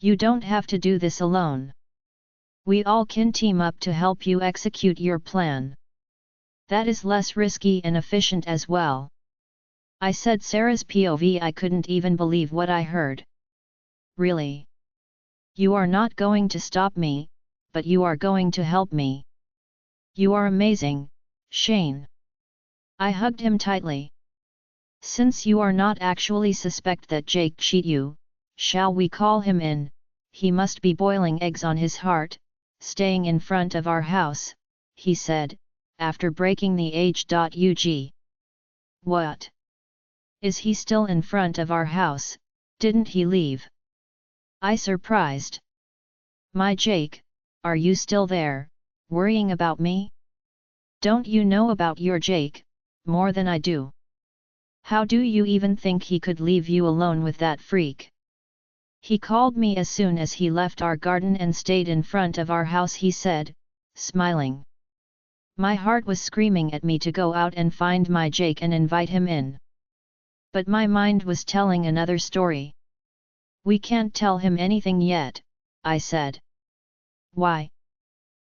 You don't have to do this alone. We all can team up to help you execute your plan. That is less risky and efficient as well. I said Sarah's POV. I couldn't even believe what I heard. Really? You are not going to stop me, but you are going to help me. You are amazing, Shane. I hugged him tightly. Since you are not actually suspect that Jake cheat you, shall we call him in? He must be boiling eggs on his heart, staying in front of our house, he said, after breaking the age.ug. What? Is he still in front of our house? Didn't he leave? I surprised. My Jake, are you still there, worrying about me? Don't you know about your Jake, more than I do? How do you even think he could leave you alone with that freak? He called me as soon as he left our garden and stayed in front of our house, he said, smiling. My heart was screaming at me to go out and find my Jake and invite him in. But my mind was telling another story. We can't tell him anything yet, I said. Why?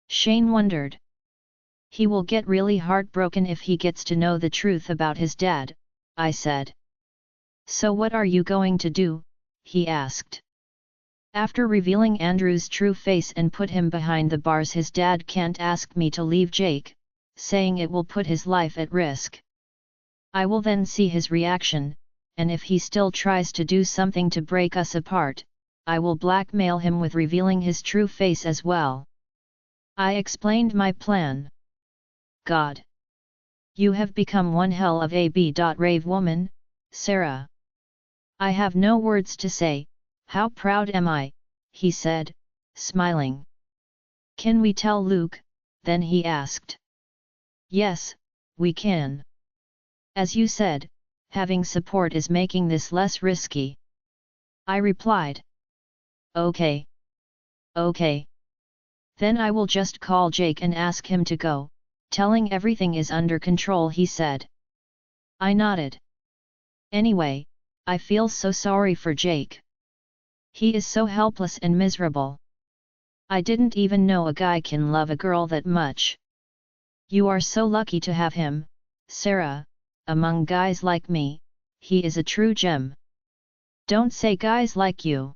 Shane wondered. He will get really heartbroken if he gets to know the truth about his dad, I said. So what are you going to do? He asked. After revealing Andrew's true face and put him behind the bars, his dad can't ask me to leave Jake, saying it will put his life at risk. I will then see his reaction, and if he still tries to do something to break us apart, I will blackmail him with revealing his true face as well. I explained my plan. God! You have become one hell of a brave woman, Sarah. I have no words to say. How proud am I, he said, smiling. Can we tell Luke? Then he asked. Yes, we can. As you said, having support is making this less risky. I replied. Okay. Okay. Then I will just call Jake and ask him to go, telling everything is under control, he said. I nodded. Anyway, I feel so sorry for Jake. He is so helpless and miserable. I didn't even know a guy can love a girl that much. You are so lucky to have him, Sarah. Among guys like me, he is a true gem. Don't say guys like you.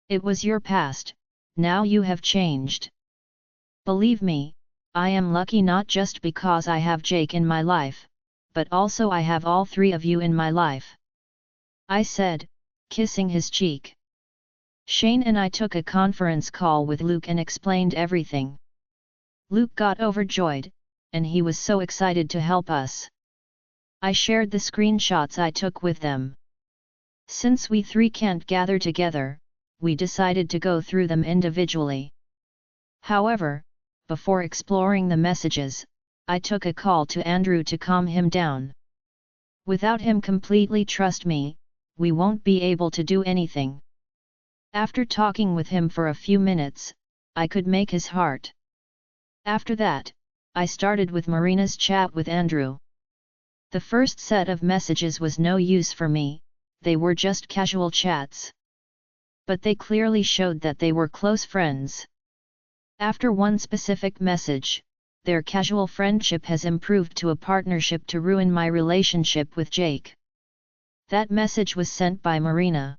It was your past, now you have changed. Believe me, I am lucky not just because I have Jake in my life, but also I have all three of you in my life. I said, kissing his cheek. Shane and I took a conference call with Luke and explained everything. Luke got overjoyed, and he was so excited to help us. I shared the screenshots I took with them. Since we three can't gather together, we decided to go through them individually. However, before exploring the messages, I took a call to Andrew to calm him down. Without him completely trust me, we won't be able to do anything. After talking with him for a few minutes, I could make his heart. After that, I started with Marina's chat with Andrew. The first set of messages was no use for me, they were just casual chats. But they clearly showed that they were close friends. After one specific message, their casual friendship has improved to a partnership to ruin my relationship with Jake. That message was sent by Marina.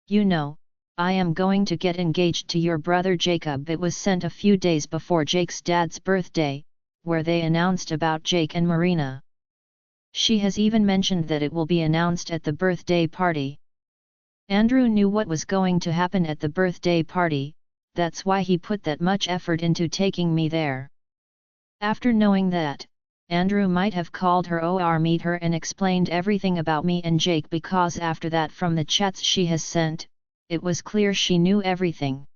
You know, I am going to get engaged to your brother Jacob. It was sent a few days before Jake's dad's birthday, where they announced about Jake and Marina. She has even mentioned that it will be announced at the birthday party. Andrew knew what was going to happen at the birthday party, that's why he put that much effort into taking me there. After knowing that, Andrew might have called her or meet her and explained everything about me and Jake, because after that, from the chats she has sent, it was clear she knew everything.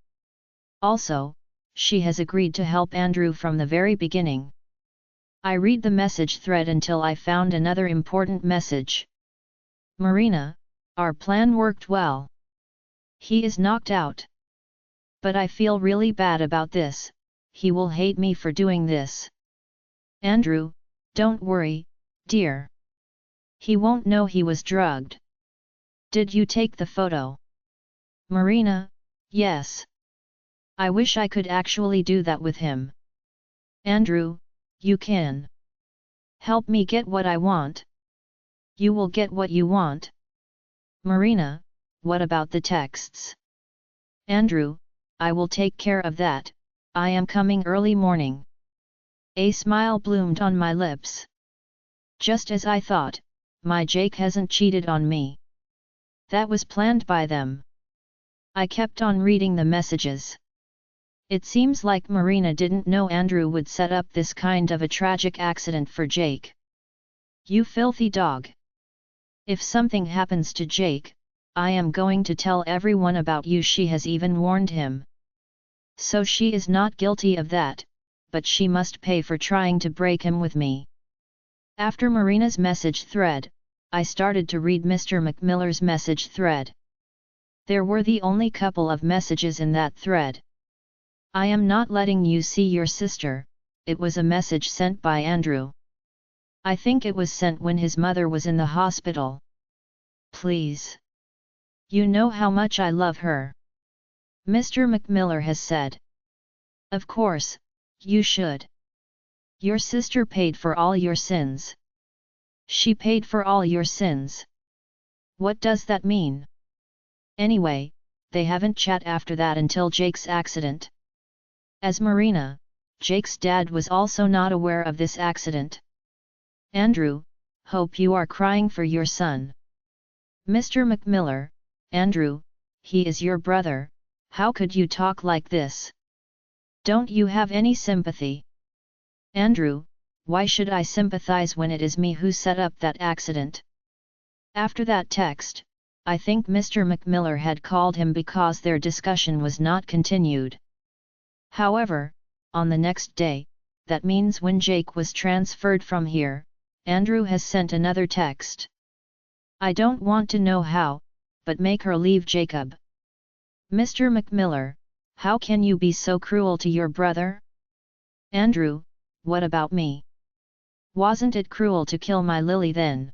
Also, she has agreed to help Andrew from the very beginning. I read the message thread until I found another important message. Marina, our plan worked well. He is knocked out. But I feel really bad about this, he will hate me for doing this. Andrew, don't worry, dear. He won't know he was drugged. Did you take the photo? Marina, yes. I wish I could actually do that with him. Andrew, you can. Help me get what I want. You will get what you want. Marina, what about the texts? Andrew, I will take care of that, I am coming early morning. A smile bloomed on my lips. Just as I thought, my Jake hasn't cheated on me. That was planned by them. I kept on reading the messages. It seems like Marina didn't know Andrew would set up this kind of a tragic accident for Jake. You filthy dog. If something happens to Jake, I am going to tell everyone about you, she has even warned him. So she is not guilty of that, but she must pay for trying to break him with me. After Marina's message thread, I started to read Mr. McMiller's message thread. There were the only couple of messages in that thread. I am not letting you see your sister, it was a message sent by Andrew. I think it was sent when his mother was in the hospital. Please. You know how much I love her. Mr. McMiller has said. Of course, you should. Your sister paid for all your sins. She paid for all your sins. What does that mean? Anyway, they haven't chat after that until Jake's accident. As Marina, Jake's dad was also not aware of this accident. Andrew, hope you are crying for your son. Mr. McMiller, Andrew, he is your brother, how could you talk like this? Don't you have any sympathy? Andrew, why should I sympathize when it is me who set up that accident? After that text, I think Mr. McMiller had called him because their discussion was not continued. However, on the next day, that means when Jake was transferred from here, Andrew has sent another text. I don't want to know how, but make her leave Jacob. Mr. McMiller, how can you be so cruel to your brother? Andrew, what about me? Wasn't it cruel to kill my Lily then?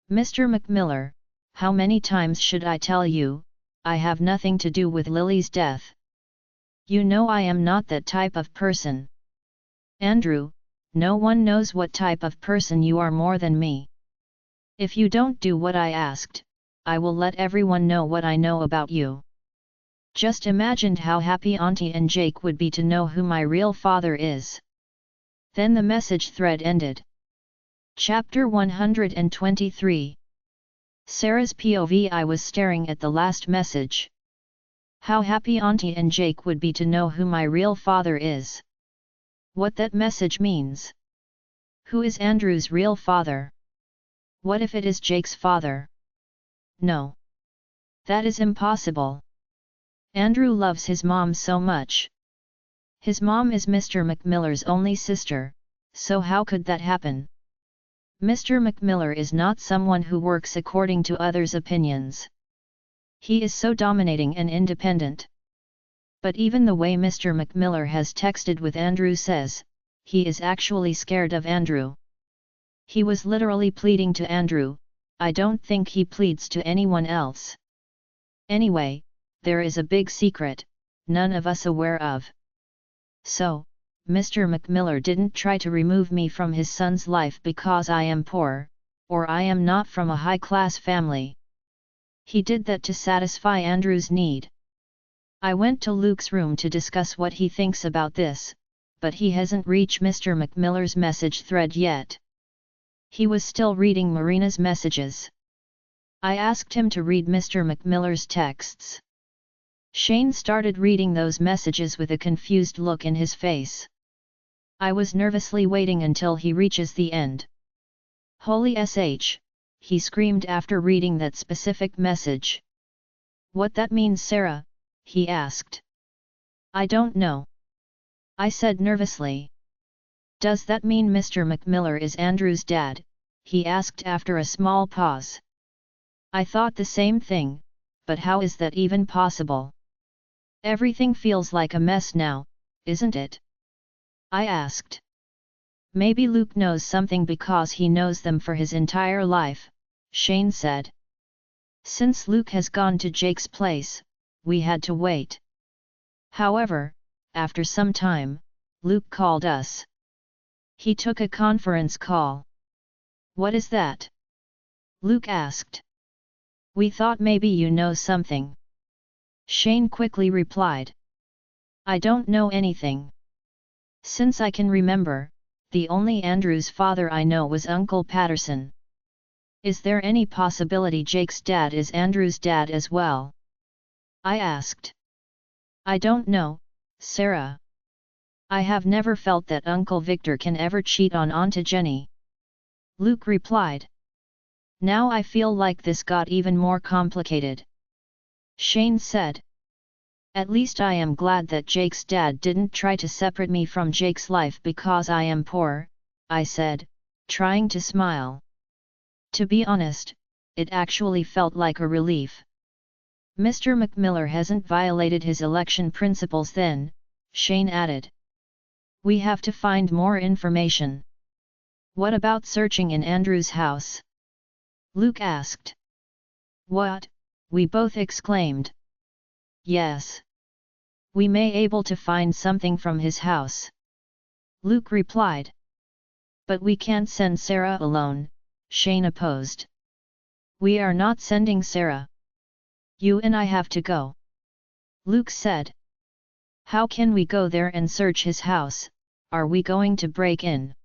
Mr. McMiller, how many times should I tell you, I have nothing to do with Lily's death. You know I am not that type of person. Andrew, no one knows what type of person you are more than me. If you don't do what I asked, I will let everyone know what I know about you. Just imagined how happy Auntie and Jake would be to know who my real father is. Then the message thread ended. Chapter 123. Sarah's POV. I was staring at the last message. How happy Auntie and Jake would be to know who my real father is. What that message means. Who is Andrew's real father? What if it is Jake's father? No. That is impossible. Andrew loves his mom so much. His mom is Mr. McMiller's only sister, so how could that happen? Mr. McMiller is not someone who works according to others' opinions. He is so dominating and independent. But even the way Mr. McMiller has texted with Andrew says, he is actually scared of Andrew. He was literally pleading to Andrew, I don't think he pleads to anyone else. Anyway, there is a big secret, none of us aware of. So, Mr. McMiller didn't try to remove me from his son's life because I am poor, or I am not from a high-class family. He did that to satisfy Andrew's need. I went to Luke's room to discuss what he thinks about this, but he hasn't reached Mr. McMiller's message thread yet. He was still reading Marina's messages. I asked him to read Mr. McMiller's texts. Shane started reading those messages with a confused look in his face. I was nervously waiting until he reaches the end. Holy sh! He screamed after reading that specific message. What that means, Sarah? He asked. I don't know. I said nervously. Does that mean Mr. McMiller is Andrew's dad? He asked after a small pause. I thought the same thing, but how is that even possible? Everything feels like a mess now, isn't it? I asked. Maybe Luke knows something because he knows them for his entire life, Shane said. Since Luke has gone to Jake's place, we had to wait. However, after some time, Luke called us. He took a conference call. What is that? Luke asked. We thought maybe you know something. Shane quickly replied. I don't know anything. Since I can remember, the only Andrew's father I know was Uncle Patterson. Is there any possibility Jake's dad is Andrew's dad as well? I asked. I don't know, Sarah. I have never felt that Uncle Victor can ever cheat on Auntie Jenny. Luke replied. Now I feel like this got even more complicated. Shane said. At least I am glad that Jake's dad didn't try to separate me from Jake's life because I am poor, I said, trying to smile. To be honest, it actually felt like a relief. Mr. McMiller hasn't violated his election principles then, Shane added. We have to find more information. What about searching in Andrew's house? Luke asked. What? We both exclaimed. Yes. We may able to find something from his house. Luke replied. But we can't send Sarah alone, Shane opposed. We are not sending Sarah. You and I have to go. Luke said. How can we go there and search his house? Are we going to break in?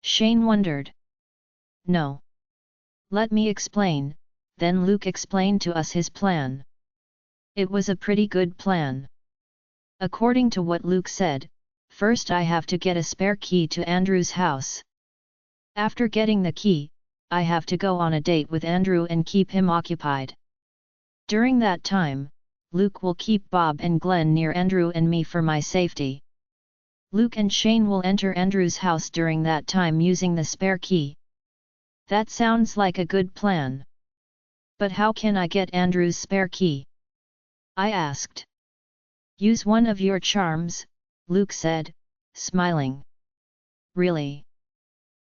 Shane wondered. No. Let me explain, then Luke explained to us his plan. It was a pretty good plan. According to what Luke said, first I have to get a spare key to Andrew's house. After getting the key, I have to go on a date with Andrew and keep him occupied. During that time, Luke will keep Bob and Glenn near Andrew and me for my safety. Luke and Shane will enter Andrew's house during that time using the spare key. That sounds like a good plan. But how can I get Andrew's spare key? I asked. Use one of your charms, Luke said, smiling. Really?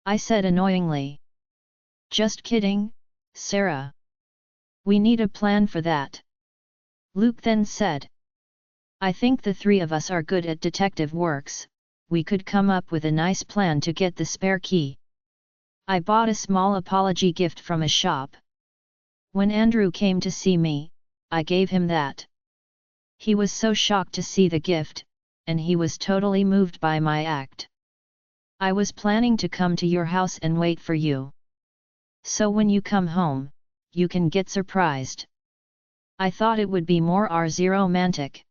I said annoyingly. Just kidding, Sarah. We need a plan for that. Luke then said. I think the three of us are good at detective works, we could come up with a nice plan to get the spare key. I bought a small apology gift from a shop. When Andrew came to see me, I gave him that. He was so shocked to see the gift, and he was totally moved by my act. I was planning to come to your house and wait for you. So when you come home, you can get surprised. I thought it would be more romantic.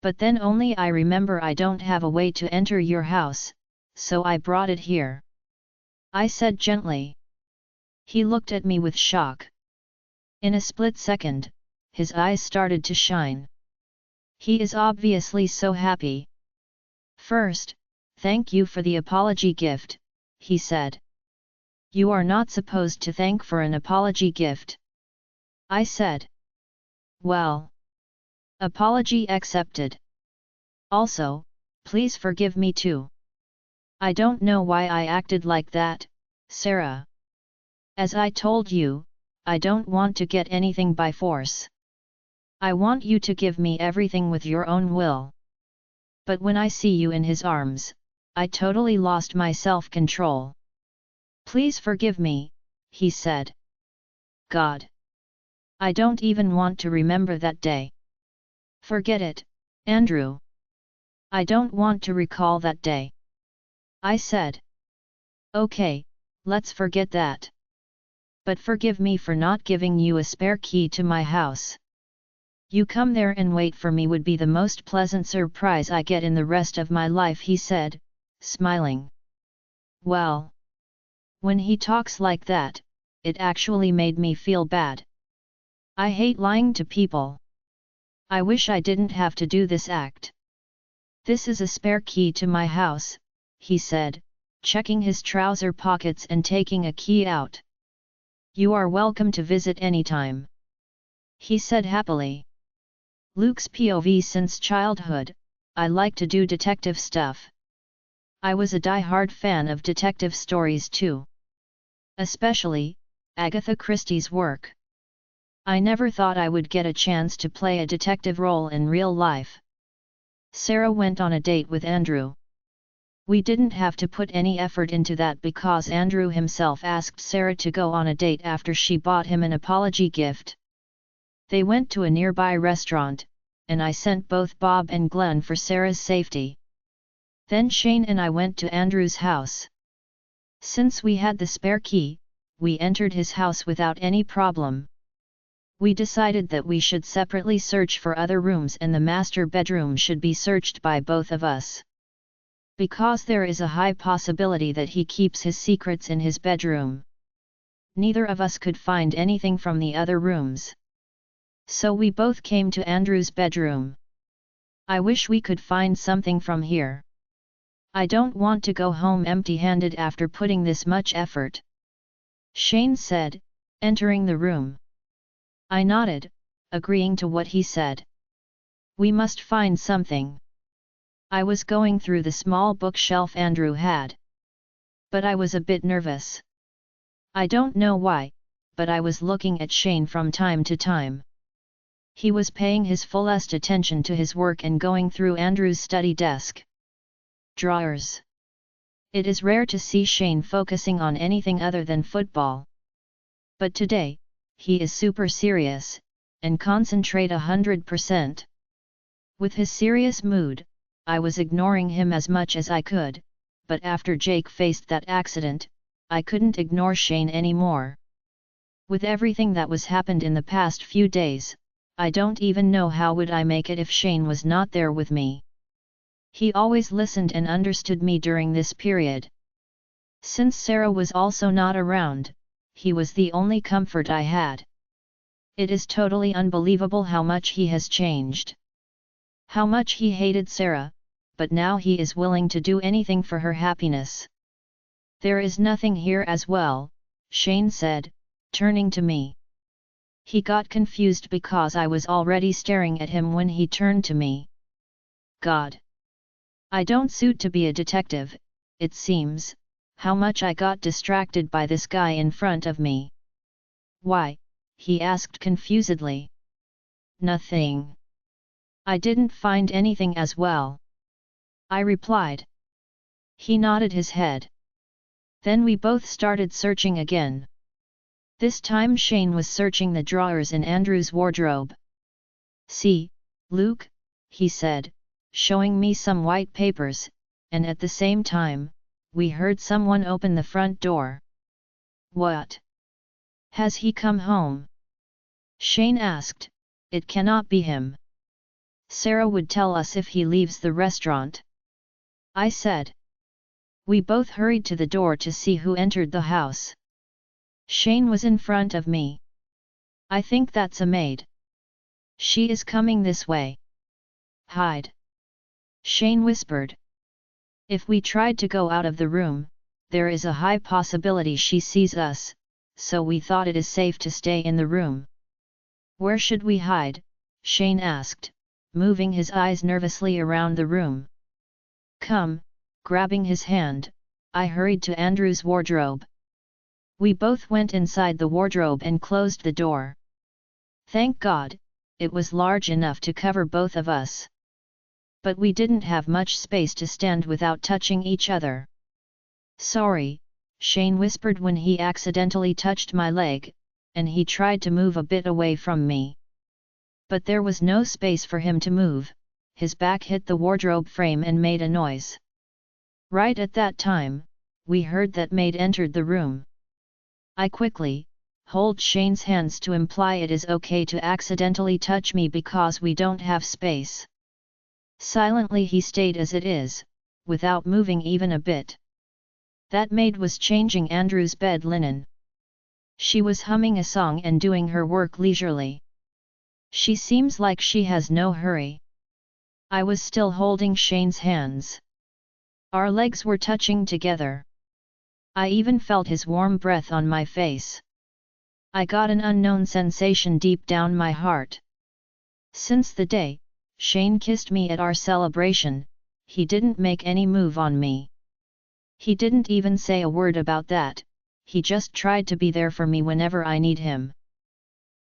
But then only I remember I don't have a way to enter your house, so I brought it here. I said gently. He looked at me with shock. In a split second, his eyes started to shine. He is obviously so happy. First, thank you for the apology gift, he said. You are not supposed to thank for an apology gift. I said. Well. Apology accepted. Also, please forgive me too. I don't know why I acted like that, Sarah. As I told you, I don't want to get anything by force. I want you to give me everything with your own will. But when I see you in his arms, I totally lost my self-control. Please forgive me, he said. God. I don't even want to remember that day. Forget it, Andrew. I don't want to recall that day. I said. Okay, let's forget that. But forgive me for not giving you a spare key to my house. You come there and wait for me would be the most pleasant surprise I get in the rest of my life, he said, smiling. Well, when he talks like that, it actually made me feel bad. I hate lying to people. I wish I didn't have to do this act. This is a spare key to my house, he said, checking his trouser pockets and taking a key out. You are welcome to visit anytime, he said happily. Luke's POV since childhood, I like to do detective stuff. I was a die-hard fan of detective stories too. Especially, Agatha Christie's work. I never thought I would get a chance to play a detective role in real life. Sarah went on a date with Andrew. We didn't have to put any effort into that because Andrew himself asked Sarah to go on a date after she bought him an apology gift. They went to a nearby restaurant, and I sent both Bob and Glenn for Sarah's safety. Then Shane and I went to Andrew's house. Since we had the spare key, we entered his house without any problem. We decided that we should separately search for other rooms and the master bedroom should be searched by both of us. Because there is a high possibility that he keeps his secrets in his bedroom. Neither of us could find anything from the other rooms. So we both came to Andrew's bedroom. I wish we could find something from here. I don't want to go home empty-handed after putting this much effort, Shane said, entering the room. I nodded, agreeing to what he said. We must find something. I was going through the small bookshelf Andrew had. But I was a bit nervous. I don't know why, but I was looking at Shane from time to time. He was paying his fullest attention to his work and going through Andrew's study desk. Drawers. It is rare to see Shane focusing on anything other than football. But today, he is super serious, and concentrate 100%. With his serious mood, I was ignoring him as much as I could, but after Jake faced that accident, I couldn't ignore Shane anymore. With everything that was happened in the past few days, I don't even know how would I make it if Shane was not there with me. He always listened and understood me during this period. Since Sarah was also not around, he was the only comfort I had. It is totally unbelievable how much he has changed. How much he hated Sarah, but now he is willing to do anything for her happiness. There is nothing here as well, Shane said, turning to me. He got confused because I was already staring at him when he turned to me. God! I don't suit to be a detective, it seems. How much I got distracted by this guy in front of me. Why? He asked confusedly. Nothing. I didn't find anything as well, I replied. He nodded his head. Then we both started searching again. This time Shane was searching the drawers in Andrew's wardrobe. See, Luke, he said, showing me some white papers, and at the same time, we heard someone open the front door. What? Has he come home? Shane asked. It cannot be him. Sarah would tell us if he leaves the restaurant, I said. We both hurried to the door to see who entered the house. Shane was in front of me. I think that's a maid. She is coming this way. Hide. Shane whispered. If we tried to go out of the room, there is a high possibility she sees us, so we thought it is safe to stay in the room. Where should we hide? Shane asked, moving his eyes nervously around the room. Come, grabbing his hand, I hurried to Andrew's wardrobe. We both went inside the wardrobe and closed the door. Thank God, it was large enough to cover both of us. But we didn't have much space to stand without touching each other. Sorry, Shane whispered when he accidentally touched my leg, and he tried to move a bit away from me. But there was no space for him to move, his back hit the wardrobe frame and made a noise. Right at that time, we heard that maid entered the room. I quickly hold Shane's hands to imply it is okay to accidentally touch me because we don't have space. Silently he stayed as it is, without moving even a bit. That maid was changing Andrew's bed linen. She was humming a song and doing her work leisurely. She seems like she has no hurry. I was still holding Shane's hands. Our legs were touching together. I even felt his warm breath on my face. I got an unknown sensation deep down my heart. Since the day Shane kissed me at our celebration, he didn't make any move on me. He didn't even say a word about that, he just tried to be there for me whenever I need him.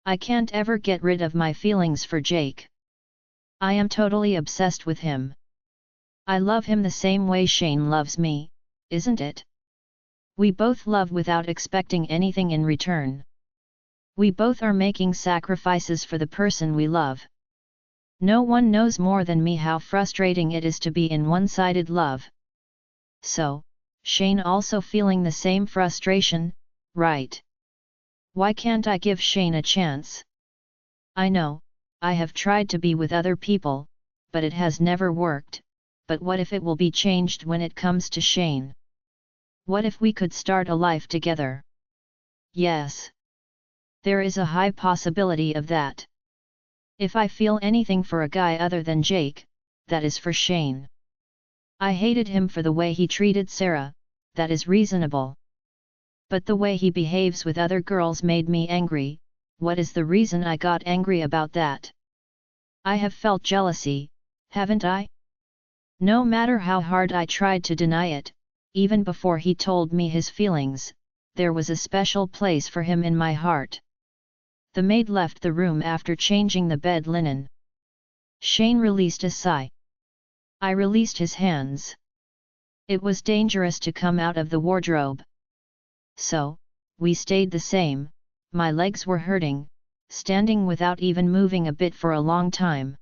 I can't ever get rid of my feelings for Jake. I am totally obsessed with him. I love him the same way Shane loves me, isn't it? We both love without expecting anything in return. We both are making sacrifices for the person we love. No one knows more than me how frustrating it is to be in one-sided love. So, Shane also feeling the same frustration, right? Why can't I give Shane a chance? I know, I have tried to be with other people, but it has never worked, but what if it will be changed when it comes to Shane? What if we could start a life together? Yes. There is a high possibility of that. If I feel anything for a guy other than Jake, that is for Shane. I hated him for the way he treated Sarah, that is reasonable. But the way he behaves with other girls made me angry. What is the reason I got angry about that? I have felt jealousy, haven't I? No matter how hard I tried to deny it, even before he told me his feelings, there was a special place for him in my heart. The maid left the room after changing the bed linen. Shane released a sigh. I released his hands. It was dangerous to come out of the wardrobe. So, we stayed the same. My legs were hurting, standing without even moving a bit for a long time.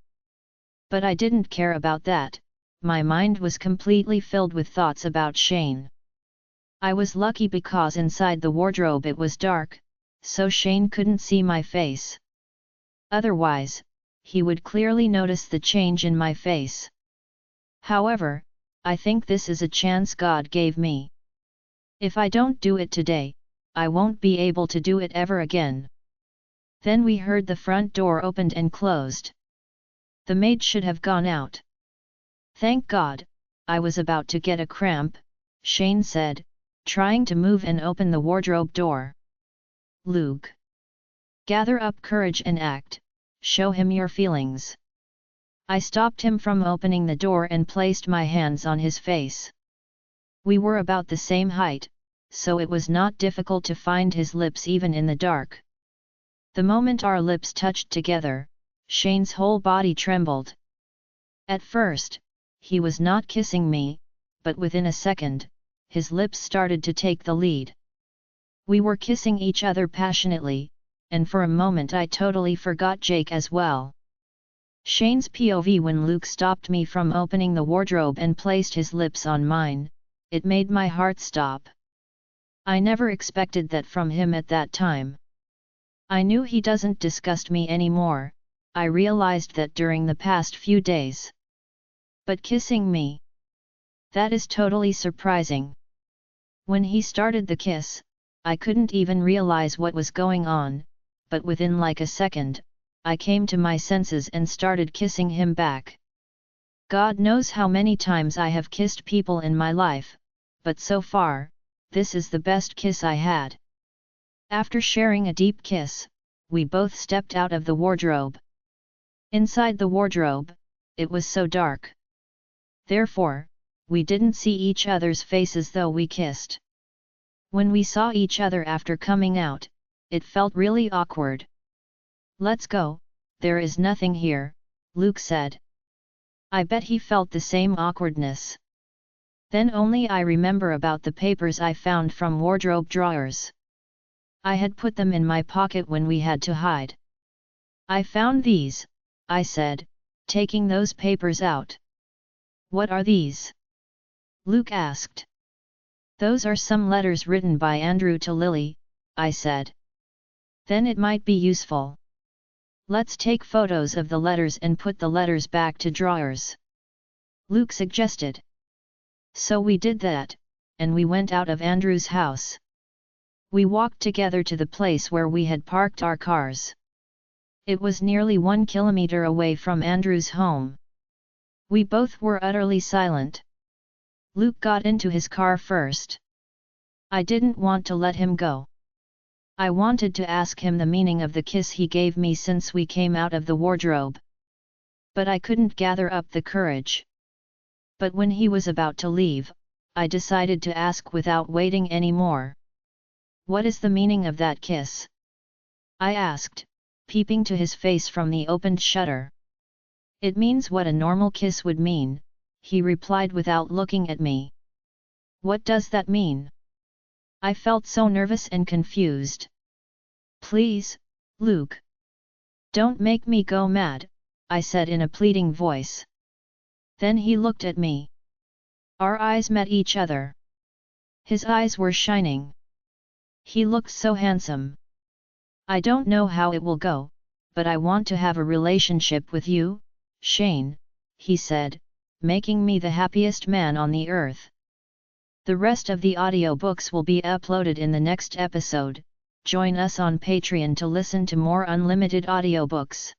But I didn't care about that, my mind was completely filled with thoughts about Shane. I was lucky because inside the wardrobe it was dark, so Shane couldn't see my face. Otherwise, he would clearly notice the change in my face. However, I think this is a chance God gave me. If I don't do it today, I won't be able to do it ever again. Then we heard the front door opened and closed. The maid should have gone out. Thank God, I was about to get a cramp, Shane said, trying to move and open the wardrobe door. Luke. Gather up courage and act, show him your feelings. I stopped him from opening the door and placed my hands on his face. We were about the same height, so it was not difficult to find his lips even in the dark. The moment our lips touched together, Shane's whole body trembled. At first, he was not kissing me, but within a second, his lips started to take the lead. We were kissing each other passionately, and for a moment I totally forgot Jake as well. Shane's POV when Luke stopped me from opening the wardrobe and placed his lips on mine, it made my heart stop. I never expected that from him at that time. I knew he doesn't disgust me anymore, I realized that during the past few days. But kissing me? That is totally surprising. When he started the kiss, I couldn't even realize what was going on, but within like a second, I came to my senses and started kissing him back. God knows how many times I have kissed people in my life, but so far, this is the best kiss I had. After sharing a deep kiss, we both stepped out of the wardrobe. Inside the wardrobe, it was so dark. Therefore, we didn't see each other's faces though we kissed. When we saw each other after coming out, it felt really awkward. Let's go, there is nothing here, Luke said. I bet he felt the same awkwardness. Then only I remember about the papers I found from wardrobe drawers. I had put them in my pocket when we had to hide. I found these, I said, taking those papers out. What are these? Luke asked. Those are some letters written by Andrew to Lily, I said. Then it might be useful. Let's take photos of the letters and put the letters back to drawers. Luke suggested. So we did that, and we went out of Andrew's house. We walked together to the place where we had parked our cars. It was nearly 1 kilometer away from Andrew's home. We both were utterly silent. Luke got into his car first. I didn't want to let him go. I wanted to ask him the meaning of the kiss he gave me since we came out of the wardrobe. But I couldn't gather up the courage. But when he was about to leave, I decided to ask without waiting any more. "What is the meaning of that kiss?" I asked, peeping to his face from the opened shutter. "It means what a normal kiss would mean," he replied without looking at me. "What does that mean?" I felt so nervous and confused. "Please, Luke. Don't make me go mad," I said in a pleading voice. Then he looked at me. Our eyes met each other. His eyes were shining. He looked so handsome. "I don't know how it will go, but I want to have a relationship with you, Shane," he said, making me the happiest man on the earth. The rest of the audiobooks will be uploaded in the next episode. Join us on Patreon to listen to more unlimited audiobooks.